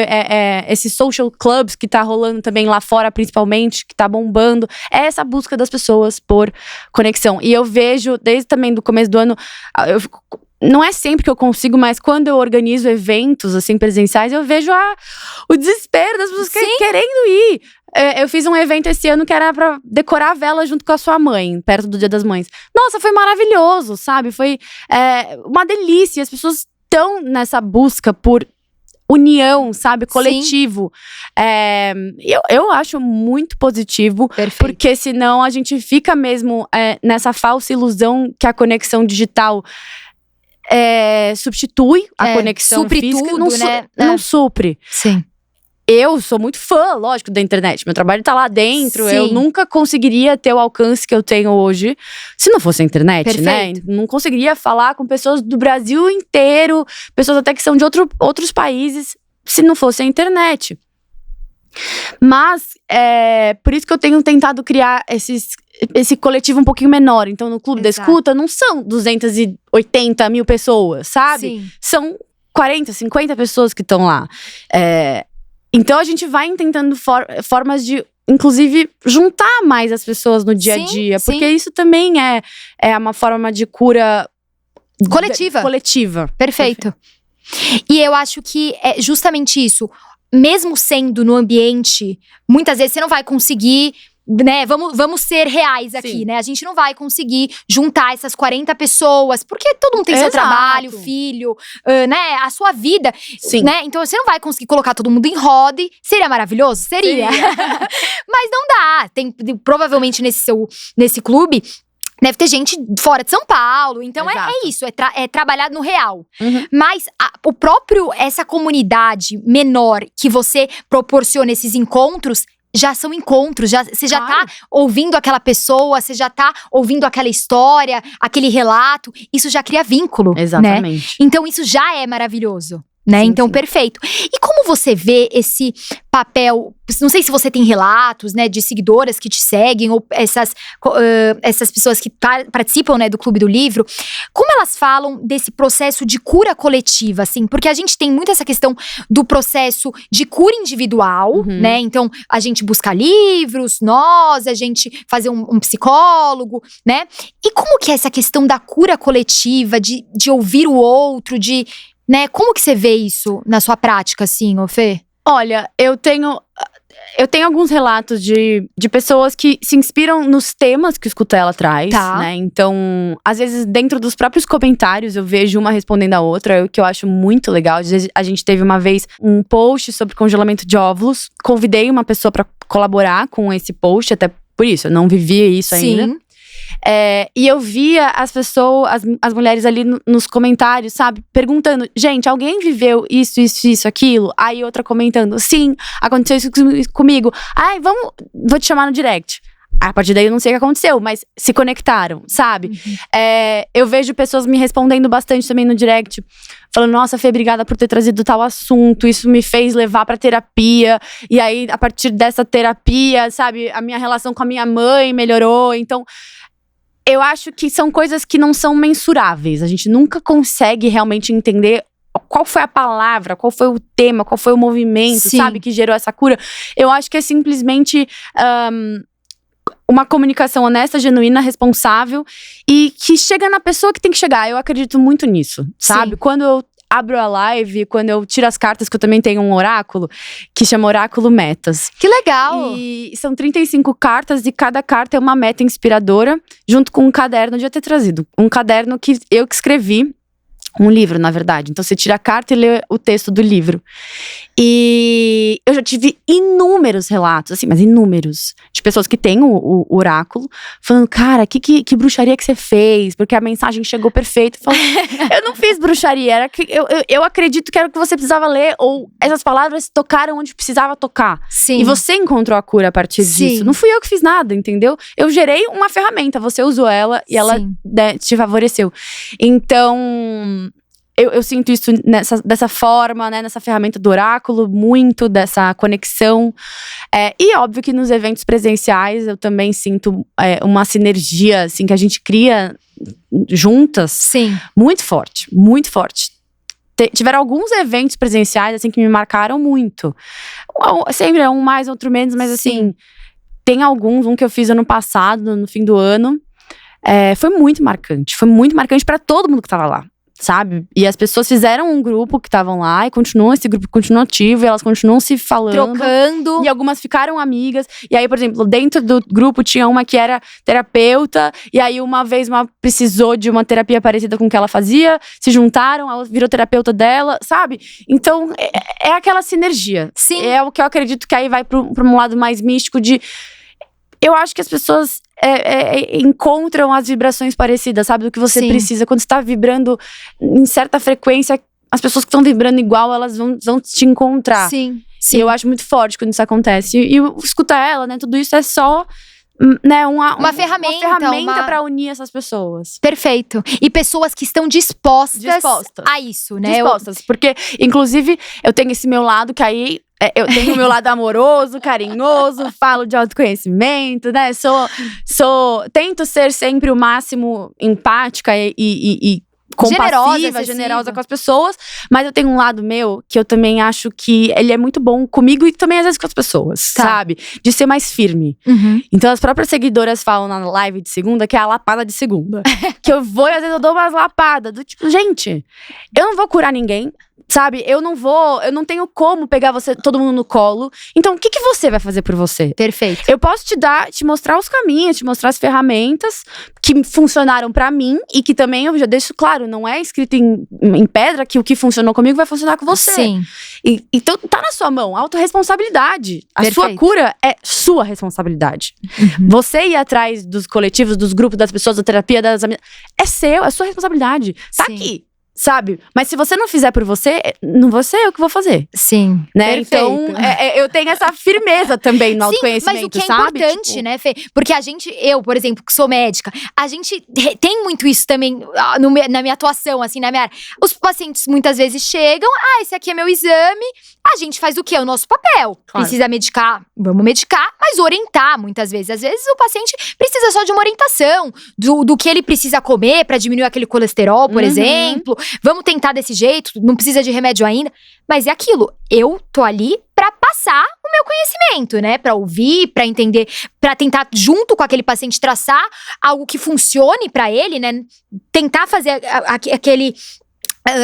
esses social clubs que tá rolando também lá fora, principalmente, que tá bombando, é essa busca das pessoas por conexão. E eu vejo, desde também do começo do ano, não é sempre que eu consigo, mas quando eu organizo eventos, assim, presenciais, eu vejo o desespero das pessoas querendo ir. Eu fiz um evento esse ano que era pra decorar a vela junto com a sua mãe, perto do Dia das Mães. Nossa, foi maravilhoso, sabe? Foi uma delícia. As pessoas estão nessa busca por união, sabe? Coletivo. Eu acho muito positivo. Perfeito. Porque senão a gente fica mesmo nessa falsa ilusão que a conexão digital substitui a conexão supre física. tudo, né? Não supre. Sim. Eu sou muito fã, lógico, da internet. Meu trabalho tá lá dentro. Sim. Eu nunca conseguiria ter o alcance que eu tenho hoje se não fosse a internet, Perfeito. né? Não conseguiria falar com pessoas do Brasil inteiro, pessoas até que são de outros países, se não fosse a internet. Mas, por isso que eu tenho tentado criar esse coletivo um pouquinho menor. Então, no Clube da Escuta, não são 280 mil pessoas, sabe? Sim. São 40, 50 pessoas que estão lá. Então, a gente vai tentando formas de, inclusive, juntar mais as pessoas no dia a dia. Porque isso também é uma forma de cura coletiva. Perfeito. E eu acho que é justamente isso. Mesmo sendo no ambiente, muitas vezes você não vai conseguir, né? Vamos ser reais aqui, né? A gente não vai conseguir juntar essas 40 pessoas, porque todo mundo tem seu trabalho, filho, né? A sua vida, né? Então você não vai conseguir colocar todo mundo em roda. Seria maravilhoso? Seria. Mas não dá. Provavelmente nesse clube deve ter gente fora de São Paulo. Então é isso, é trabalhar no real. Mas essa comunidade menor que você proporciona esses encontros, já são encontros, você já tá ouvindo aquela pessoa, você já tá ouvindo aquela história, aquele relato. Isso já cria vínculo, Exatamente. né? Então isso já é maravilhoso. Né? Então, perfeito. E como você vê esse papel? Não sei se você tem relatos, né, de seguidoras que te seguem, ou essas pessoas que participam, né, do Clube do Livro. Como elas falam desse processo de cura coletiva, assim? Porque a gente tem muito essa questão do processo de cura individual, né? Então, a gente busca livros, a gente fazer um psicólogo, né? E como que é essa questão da cura coletiva, de ouvir o outro, né? Como que você vê isso na sua prática, assim, ô Fê? Olha, eu tenho alguns relatos de pessoas que se inspiram nos temas que o Escuta Ela traz, né? Então, às vezes, dentro dos próprios comentários, eu vejo uma respondendo a outra, o que eu acho muito legal. Às vezes, a gente teve uma vez um post sobre congelamento de óvulos. Convidei uma pessoa pra colaborar com esse post, até por isso, eu não vivia isso ainda. E eu via as pessoas, as mulheres ali nos comentários, sabe? Perguntando, gente, alguém viveu isso, aquilo? Aí outra comentando, sim, aconteceu isso comigo. Ai, vou te chamar no direct. A partir daí eu não sei o que aconteceu, mas se conectaram, sabe? Eu vejo pessoas me respondendo bastante também no direct, falando, nossa, Fê, obrigada por ter trazido tal assunto, isso me fez levar pra terapia, e aí, a partir dessa terapia, sabe, a minha relação com a minha mãe melhorou, então… Eu acho que são coisas que não são mensuráveis, a gente nunca consegue realmente entender qual foi a palavra, qual foi o tema, qual foi o movimento, sabe, que gerou essa cura. Eu acho que é simplesmente… uma comunicação honesta, genuína, responsável e que chega na pessoa que tem que chegar. Eu acredito muito nisso, sabe? Sim. Quando eu abro a live, quando eu tiro as cartas, que eu também tenho um oráculo, que chama Oráculo Metas. Que legal! E são 35 cartas e cada carta é uma meta inspiradora, junto com um caderno, eu devia ter trazido. Um caderno que eu que escrevi. Um livro, na verdade. Então, você tira a carta e lê o texto do livro. E eu já tive inúmeros relatos, assim, mas inúmeros, de pessoas que têm o oráculo, falando, cara, que bruxaria que você fez? Porque a mensagem chegou perfeita. Eu não fiz bruxaria, era que eu acredito que era o que você precisava ler, ou essas palavras tocaram onde precisava tocar. Sim. E você encontrou a cura a partir disso. Não fui eu que fiz nada, entendeu? Eu gerei uma ferramenta, você usou ela e ela te favoreceu. Então… Eu sinto isso dessa forma, né? Nessa ferramenta do oráculo, muito dessa conexão. E óbvio que nos eventos presenciais eu também sinto uma sinergia, assim, que a gente cria juntas. Sim. Muito forte, muito forte. Tiveram alguns eventos presenciais, assim, que me marcaram muito. Sempre é um mais, outro menos, mas assim… Tem alguns, um que eu fiz ano passado, no fim do ano. Foi muito marcante pra todo mundo que tava lá. Sabe? E as pessoas fizeram um grupo que estavam lá e esse grupo continua ativo e elas continuam se falando. Trocando. E algumas ficaram amigas. E aí, por exemplo, dentro do grupo tinha uma que era terapeuta. E aí, uma vez, uma precisou de uma terapia parecida com o que ela fazia. Se juntaram, ela virou terapeuta dela, sabe? Então, é aquela sinergia. Sim. É o que eu acredito que aí vai pra um lado mais místico de… Eu acho que as pessoas encontram as vibrações parecidas, sabe? Do que você precisa. Quando você tá vibrando em certa frequência, as pessoas que estão vibrando igual, elas vão te encontrar. Sim. E eu acho muito forte quando isso acontece. E escutar ela, né? Tudo isso é só… Né, uma ferramenta pra unir essas pessoas. Perfeito. E pessoas que estão dispostas a isso, né? Dispostas. Porque, inclusive, eu tenho esse meu lado que aí… eu tenho o meu lado amoroso, carinhoso, falo de autoconhecimento, né? Tento ser sempre o máximo empática e compassiva, generosa com as pessoas. Mas eu tenho um lado meu que eu também acho que ele é muito bom comigo e também às vezes com as pessoas, sabe? De ser mais firme. Então as próprias seguidoras falam na live de segunda que é a lapada de segunda. Que eu vou e às vezes eu dou umas lapadas. Do tipo, gente, eu não vou curar ninguém. Sabe, eu não tenho como pegar todo mundo no colo. Então, o que você vai fazer por você? Perfeito. Eu posso te mostrar os caminhos, te mostrar as ferramentas que funcionaram pra mim e que também eu já deixo claro, não é escrito em pedra que o que funcionou comigo vai funcionar com você. Sim. Então, tá na sua mão, autorresponsabilidade. A sua cura é sua responsabilidade. Você ir atrás dos coletivos, dos grupos, das pessoas, da terapia, das amigas, é sua responsabilidade. Tá aqui. Sabe? Mas se você não fizer por você, não vou ser eu que vou fazer. Sim, né? Então, eu tenho essa firmeza também no autoconhecimento, mas o que é sabe? importante, tipo… né, Fê? Porque eu, por exemplo, que sou médica, a gente tem muito isso também na minha atuação, assim, na minha área. Os pacientes muitas vezes chegam, esse aqui é meu exame, a gente faz o quê? O nosso papel. Claro. Precisa medicar, vamos medicar, mas orientar muitas vezes. Às vezes o paciente precisa só de uma orientação do que ele precisa comer pra diminuir aquele colesterol, por exemplo. Vamos tentar desse jeito, não precisa de remédio ainda. Mas é aquilo, eu tô ali pra passar o meu conhecimento, né? Pra ouvir, pra entender, pra tentar junto com aquele paciente traçar algo que funcione pra ele, né? Tentar fazer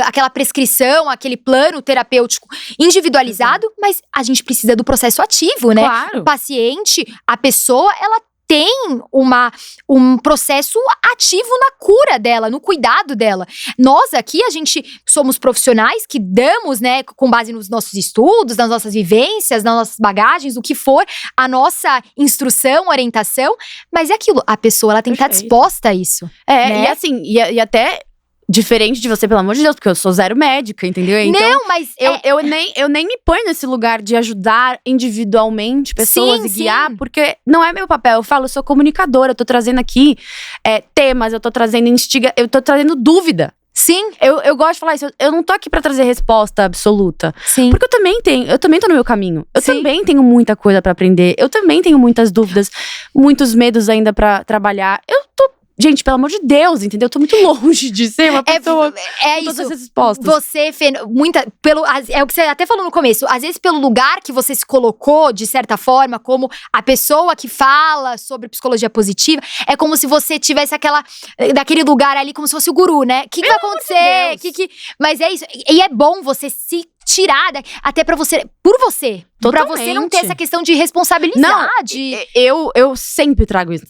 aquela prescrição, aquele plano terapêutico individualizado, mas a gente precisa do processo ativo, né? Claro. O paciente, a pessoa, ela tem um processo ativo na cura dela, no cuidado dela. Nós aqui, a gente somos profissionais que damos, né, com base nos nossos estudos, nas nossas vivências, nas nossas bagagens, o que for, a nossa instrução, orientação, mas é aquilo, a pessoa, ela tem que estar disposta a isso. E assim, e até… Diferente de você, pelo amor de Deus, porque eu sou zero médica, entendeu? Então, não, mas… eu nem me ponho nesse lugar de ajudar individualmente pessoas e guiar, porque não é meu papel. Eu falo, eu sou comunicadora, eu tô trazendo aqui temas, eu tô trazendo eu tô trazendo dúvida. Sim. Eu gosto de falar isso, eu não tô aqui pra trazer resposta absoluta. Sim. Porque eu também tô no meu caminho. Eu também tenho muita coisa pra aprender, eu também tenho muitas dúvidas, muitos medos ainda pra trabalhar. Gente, pelo amor de Deus, entendeu? Eu tô muito longe de ser uma pessoa com todas essas respostas. Você, Fê, é o que você até falou no começo. Às vezes, pelo lugar que você se colocou, de certa forma, como a pessoa que fala sobre psicologia positiva, é como se você tivesse daquele lugar ali, como se fosse o guru, né? O que vai acontecer? Mas é isso. E é bom você se tirar, até por você. Pra você não ter essa questão de responsabilidade. Não, eu sempre trago isso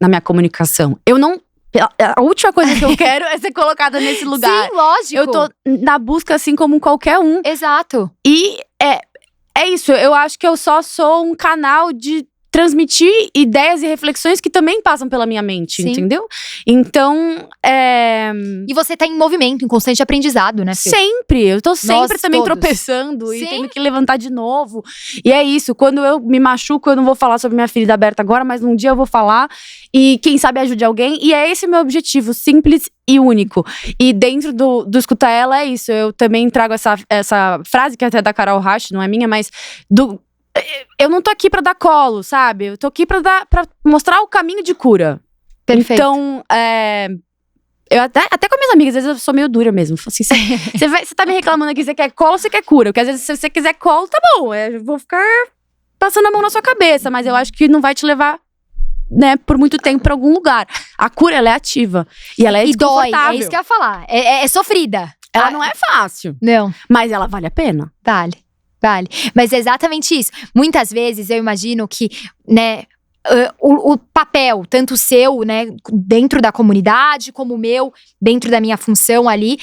na minha comunicação. Eu não… A última coisa que eu quero é ser colocada nesse lugar. Sim, lógico. Eu tô na busca, assim, como qualquer um. Exato. E é isso, eu acho que eu só sou um canal de transmitir ideias e reflexões que também passam pela minha mente, entendeu? Então, E você tá em movimento, em constante aprendizado, né, Fê? Sempre, eu tô sempre também tropeçando e tendo que levantar de novo. E é isso, quando eu me machuco, eu não vou falar sobre minha ferida aberta agora, mas um dia eu vou falar e quem sabe ajude alguém. E é esse o meu objetivo, simples e único. E dentro do Escuta Ela é isso, eu também trago essa frase que é até da Carol Rasch, não é minha, mas eu não tô aqui pra dar colo, sabe? Eu tô aqui pra mostrar o caminho de cura. Perfeito. Então, eu até com minhas amigas, às vezes eu sou meio dura mesmo. Assim, você tá me reclamando aqui, você quer colo ou você quer cura? Porque às vezes se você quiser colo, tá bom. Eu vou ficar passando a mão na sua cabeça. Mas eu acho que não vai te levar, né, por muito tempo pra algum lugar. A cura, ela é ativa. E ela é desconfortável. Dói, é isso que eu ia falar. É sofrida. Ela não é fácil. Não. Mas ela vale a pena. Vale. Mas é exatamente isso. Muitas vezes eu imagino que, né, o papel, tanto o seu, né, dentro da comunidade, como o meu, dentro da minha função ali,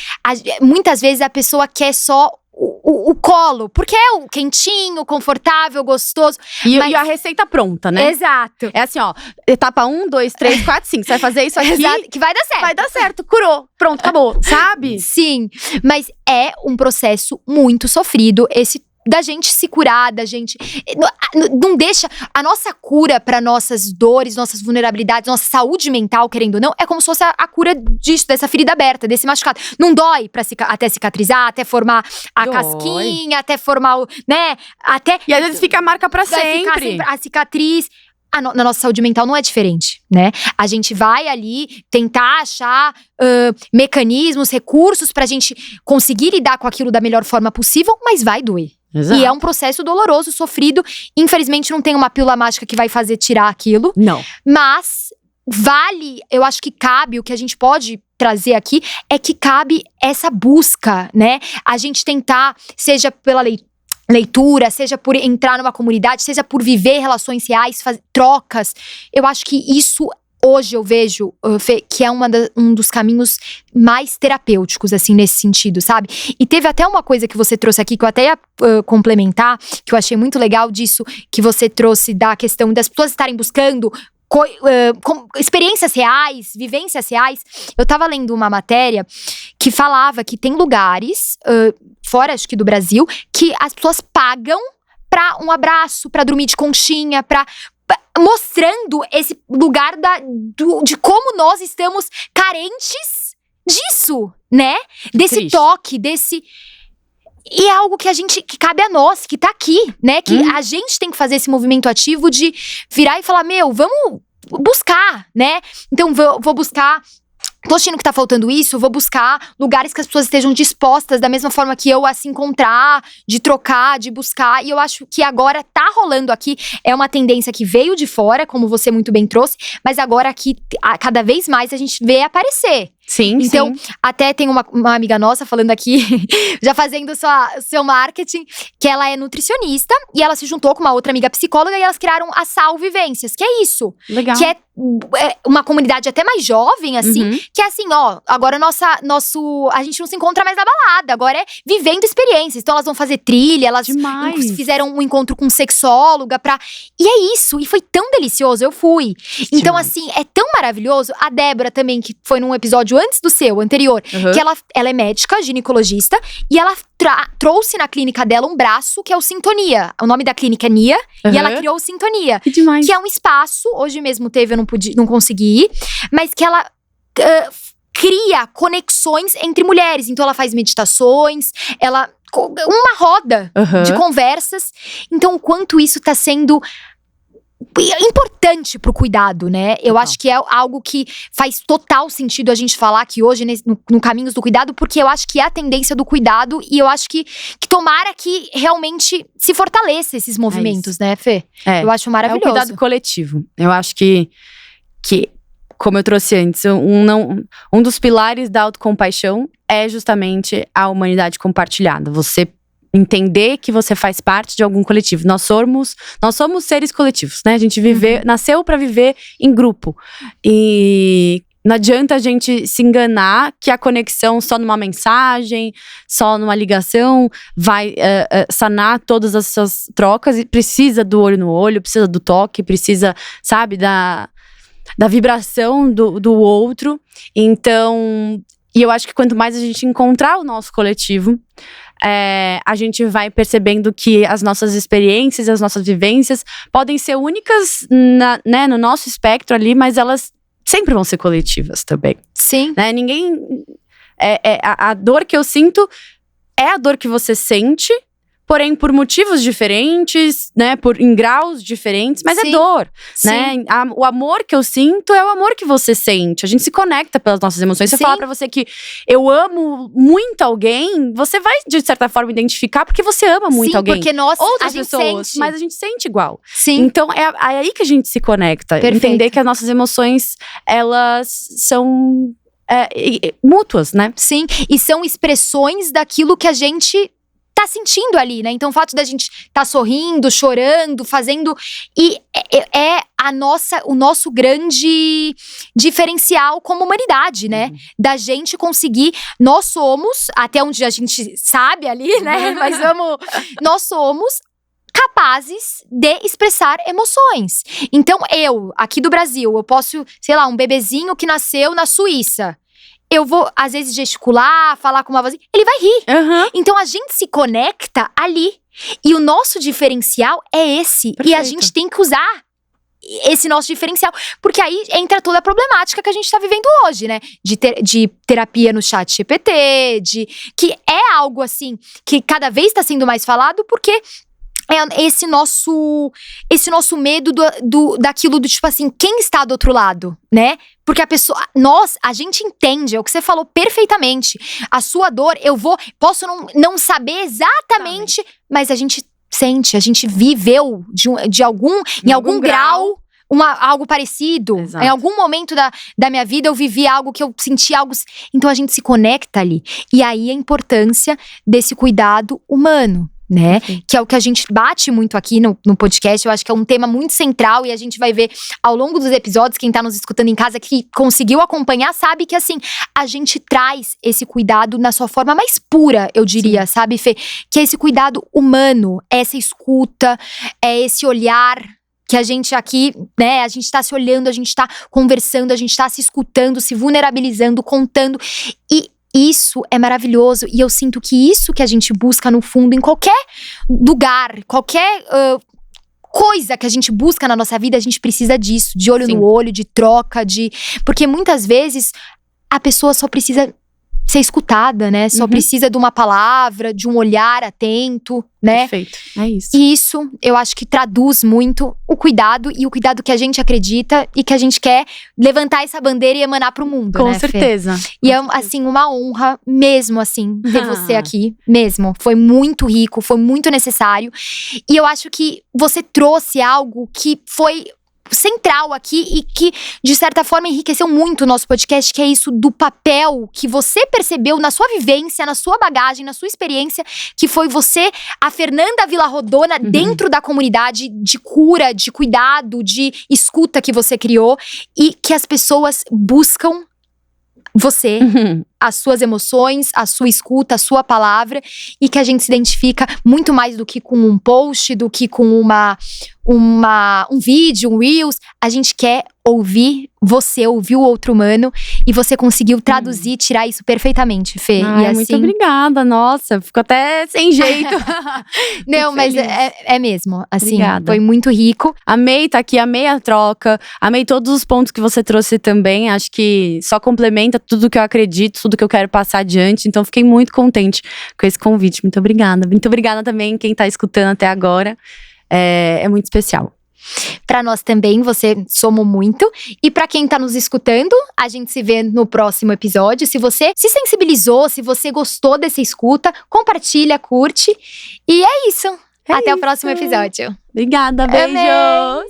muitas vezes a pessoa quer só o colo, porque é o quentinho, confortável, gostoso. E a receita pronta, né? Exato. É assim, ó, etapa 1, 2, 3, 4, 5. Você vai fazer isso aqui. Exato, que vai dar certo. Vai dar certo, curou, pronto, acabou, sabe? Sim, mas é um processo muito sofrido, da gente se curar, da gente… Não deixa… A nossa cura para nossas dores, nossas vulnerabilidades, nossa saúde mental, querendo ou não, é como se fosse a cura disso, dessa ferida aberta, desse machucado. Não dói até cicatrizar, até formar a casquinha, até formar né? E às vezes fica a marca pra sempre. A cicatriz… Na nossa saúde mental não é diferente, né? A gente vai ali tentar achar mecanismos, recursos pra gente conseguir lidar com aquilo da melhor forma possível, mas vai doer. Exato. E é um processo doloroso, sofrido. Infelizmente não tem uma pílula mágica que vai fazer tirar aquilo. Não. Mas eu acho que cabe, o que a gente pode trazer aqui, é que cabe essa busca, né? A gente tentar, seja pela leitura, seja por entrar numa comunidade, seja por viver relações reais, fazer trocas. Eu acho que isso, hoje eu vejo, Fê, que é um dos caminhos mais terapêuticos, assim, nesse sentido, sabe? E teve até uma coisa que você trouxe aqui, que eu até ia complementar, que eu achei muito legal disso, que você trouxe da questão das pessoas estarem buscando experiências reais, vivências reais. Eu tava lendo uma matéria que falava que tem lugares, fora acho que do Brasil, que as pessoas pagam pra um abraço, pra dormir de conchinha, mostrando esse lugar de como nós estamos carentes disso, né? Desse toque, E é algo que que cabe a nós, que tá aqui, né? Que a gente tem que fazer esse movimento ativo de virar e falar, vamos buscar, né? Então, vou buscar… Tô achando que tá faltando isso, vou buscar lugares que as pessoas estejam dispostas, da mesma forma que eu, a se encontrar, de trocar, de buscar. E eu acho que agora tá rolando aqui, é uma tendência que veio de fora, como você muito bem trouxe, mas agora aqui, cada vez mais a gente vê aparecer. Sim, Então, até tem uma amiga nossa falando aqui, já fazendo seu marketing, que ela é nutricionista e ela se juntou com uma outra amiga psicóloga e elas criaram a Sal Vivências, que é isso. Legal. Que é uma comunidade até mais jovem, assim, que é assim, ó, agora a gente não se encontra mais na balada, agora é vivendo experiências. Então elas vão fazer trilha, elas fizeram um encontro com sexóloga e é isso, e foi tão delicioso, eu fui. Então assim, é tão maravilhoso. A Débora também, que foi num episódio antes do seu, anterior, que ela é médica, ginecologista, e ela trouxe na clínica dela um braço que é o Sintonia. O nome da clínica é Nia, e ela criou o Sintonia. Que demais. Que é um espaço, hoje mesmo teve, eu não consegui ir, mas que ela cria conexões entre mulheres. Então ela faz meditações, uma roda de conversas. Então o quanto isso tá sendo importante pro cuidado, né? Eu acho que é algo que faz total sentido a gente falar aqui hoje no Caminhos do Cuidado, porque eu acho que é a tendência do cuidado e eu acho que tomara que realmente se fortaleça esses movimentos, né, Fê? Eu acho maravilhoso. É o cuidado coletivo. Eu acho que como eu trouxe antes, um dos pilares da autocompaixão é justamente a humanidade compartilhada. Você entender que você faz parte de algum coletivo. Nós somos seres coletivos, né? A gente nasceu para viver em grupo. E não adianta a gente se enganar que a conexão só numa mensagem, só numa ligação vai sanar todas essas trocas. E precisa do olho no olho, precisa do toque, precisa, sabe, da vibração do outro. Então, e eu acho que quanto mais a gente encontrar o nosso coletivo, a gente vai percebendo que as nossas experiências, as nossas vivências podem ser únicas no nosso espectro ali, mas elas sempre vão ser coletivas também. Sim. Né? Ninguém… a dor que eu sinto é a dor que você sente, porém por motivos diferentes, né? Em graus diferentes, mas é dor, né? O amor que eu sinto é o amor que você sente. A gente se conecta pelas nossas emoções. Se eu falar pra você que eu amo muito alguém, você vai, de certa forma, identificar porque você ama muito alguém. Porque outras pessoas, sente. mas a gente sente igual. Sim. Então, é aí que a gente se conecta. Perfeito. Entender que as nossas emoções, elas são mútuas, né? Sim, e são expressões daquilo que a gente tá sentindo ali, né? Então o fato da gente tá sorrindo, chorando, fazendo… E o nosso grande diferencial como humanidade, né? Da gente conseguir… Nós somos, até onde a gente sabe ali, né? Mas nós somos capazes de expressar emoções. Então eu, aqui do Brasil, eu posso, sei lá, um bebezinho que nasceu na Suíça. Eu vou, às vezes, gesticular, falar com uma voz… Ele vai rir. Então, a gente se conecta ali. E o nosso diferencial é esse. Perfeito. E a gente tem que usar esse nosso diferencial. Porque aí entra toda a problemática que a gente tá vivendo hoje, né? De terapia no ChatGPT, que é algo, assim, que cada vez tá sendo mais falado, porque… esse nosso medo daquilo do tipo assim, quem está do outro lado, né? Porque a gente entende, é o que você falou perfeitamente. A sua dor, posso não saber exatamente, mas a gente sente, a gente viveu em algum grau, algo parecido. Exato. Em algum momento da minha vida eu vivi algo que eu senti algo… Então a gente se conecta ali. E aí a importância desse cuidado humano, né? Que é o que a gente bate muito aqui no podcast. Eu acho que é um tema muito central e a gente vai ver ao longo dos episódios, quem tá nos escutando em casa que conseguiu acompanhar, sabe que assim, a gente traz esse cuidado na sua forma mais pura, eu diria, sabe, Fê? Que é esse cuidado humano, essa escuta, é esse olhar que a gente aqui, né, a gente tá se olhando, a gente tá conversando, a gente tá se escutando, se vulnerabilizando, contando. E isso é maravilhoso, e eu sinto que isso que a gente busca no fundo, em qualquer lugar, qualquer coisa que a gente busca na nossa vida, a gente precisa disso, de olho no olho, de troca, porque muitas vezes a pessoa só precisa ser escutada, né? Só precisa de uma palavra, de um olhar atento, né? Perfeito, é isso. E isso, eu acho que traduz muito o cuidado, e o cuidado que a gente acredita e que a gente quer levantar essa bandeira e emanar pro mundo, Com né, certeza. Fê? E é, assim, uma honra mesmo, assim, ter você aqui, mesmo. Foi muito rico, foi muito necessário. E eu acho que você trouxe algo que foi central aqui e que, de certa forma, enriqueceu muito o nosso podcast, que é isso do papel que você percebeu na sua vivência, na sua bagagem, na sua experiência, que foi você, a Fernanda Villarrodona, dentro da comunidade de cura, de cuidado, de escuta que você criou, e que as pessoas buscam você, as suas emoções, a sua escuta, a sua palavra, e que a gente se identifica muito mais do que com um post, do que com um vídeo, um Reels. A gente quer ouvir você, ouvir o outro humano, e você conseguiu traduzir, tirar isso perfeitamente, Fê. Ai, e assim, muito obrigada, nossa, fico até sem jeito. Não, mas é mesmo, assim, Obrigada. foi muito rico. Amei estar aqui, amei a troca, amei todos os pontos que você trouxe também, acho que só complementa tudo que eu acredito, tudo que eu quero passar adiante, então fiquei muito contente com esse convite, muito obrigada também quem tá escutando até agora, é muito especial. Pra nós também, você somou muito. E pra quem tá nos escutando, a gente se vê no próximo episódio. Se você se sensibilizou, se você gostou dessa escuta, compartilha, curte. E é isso. Até o próximo episódio. Obrigada, beijos!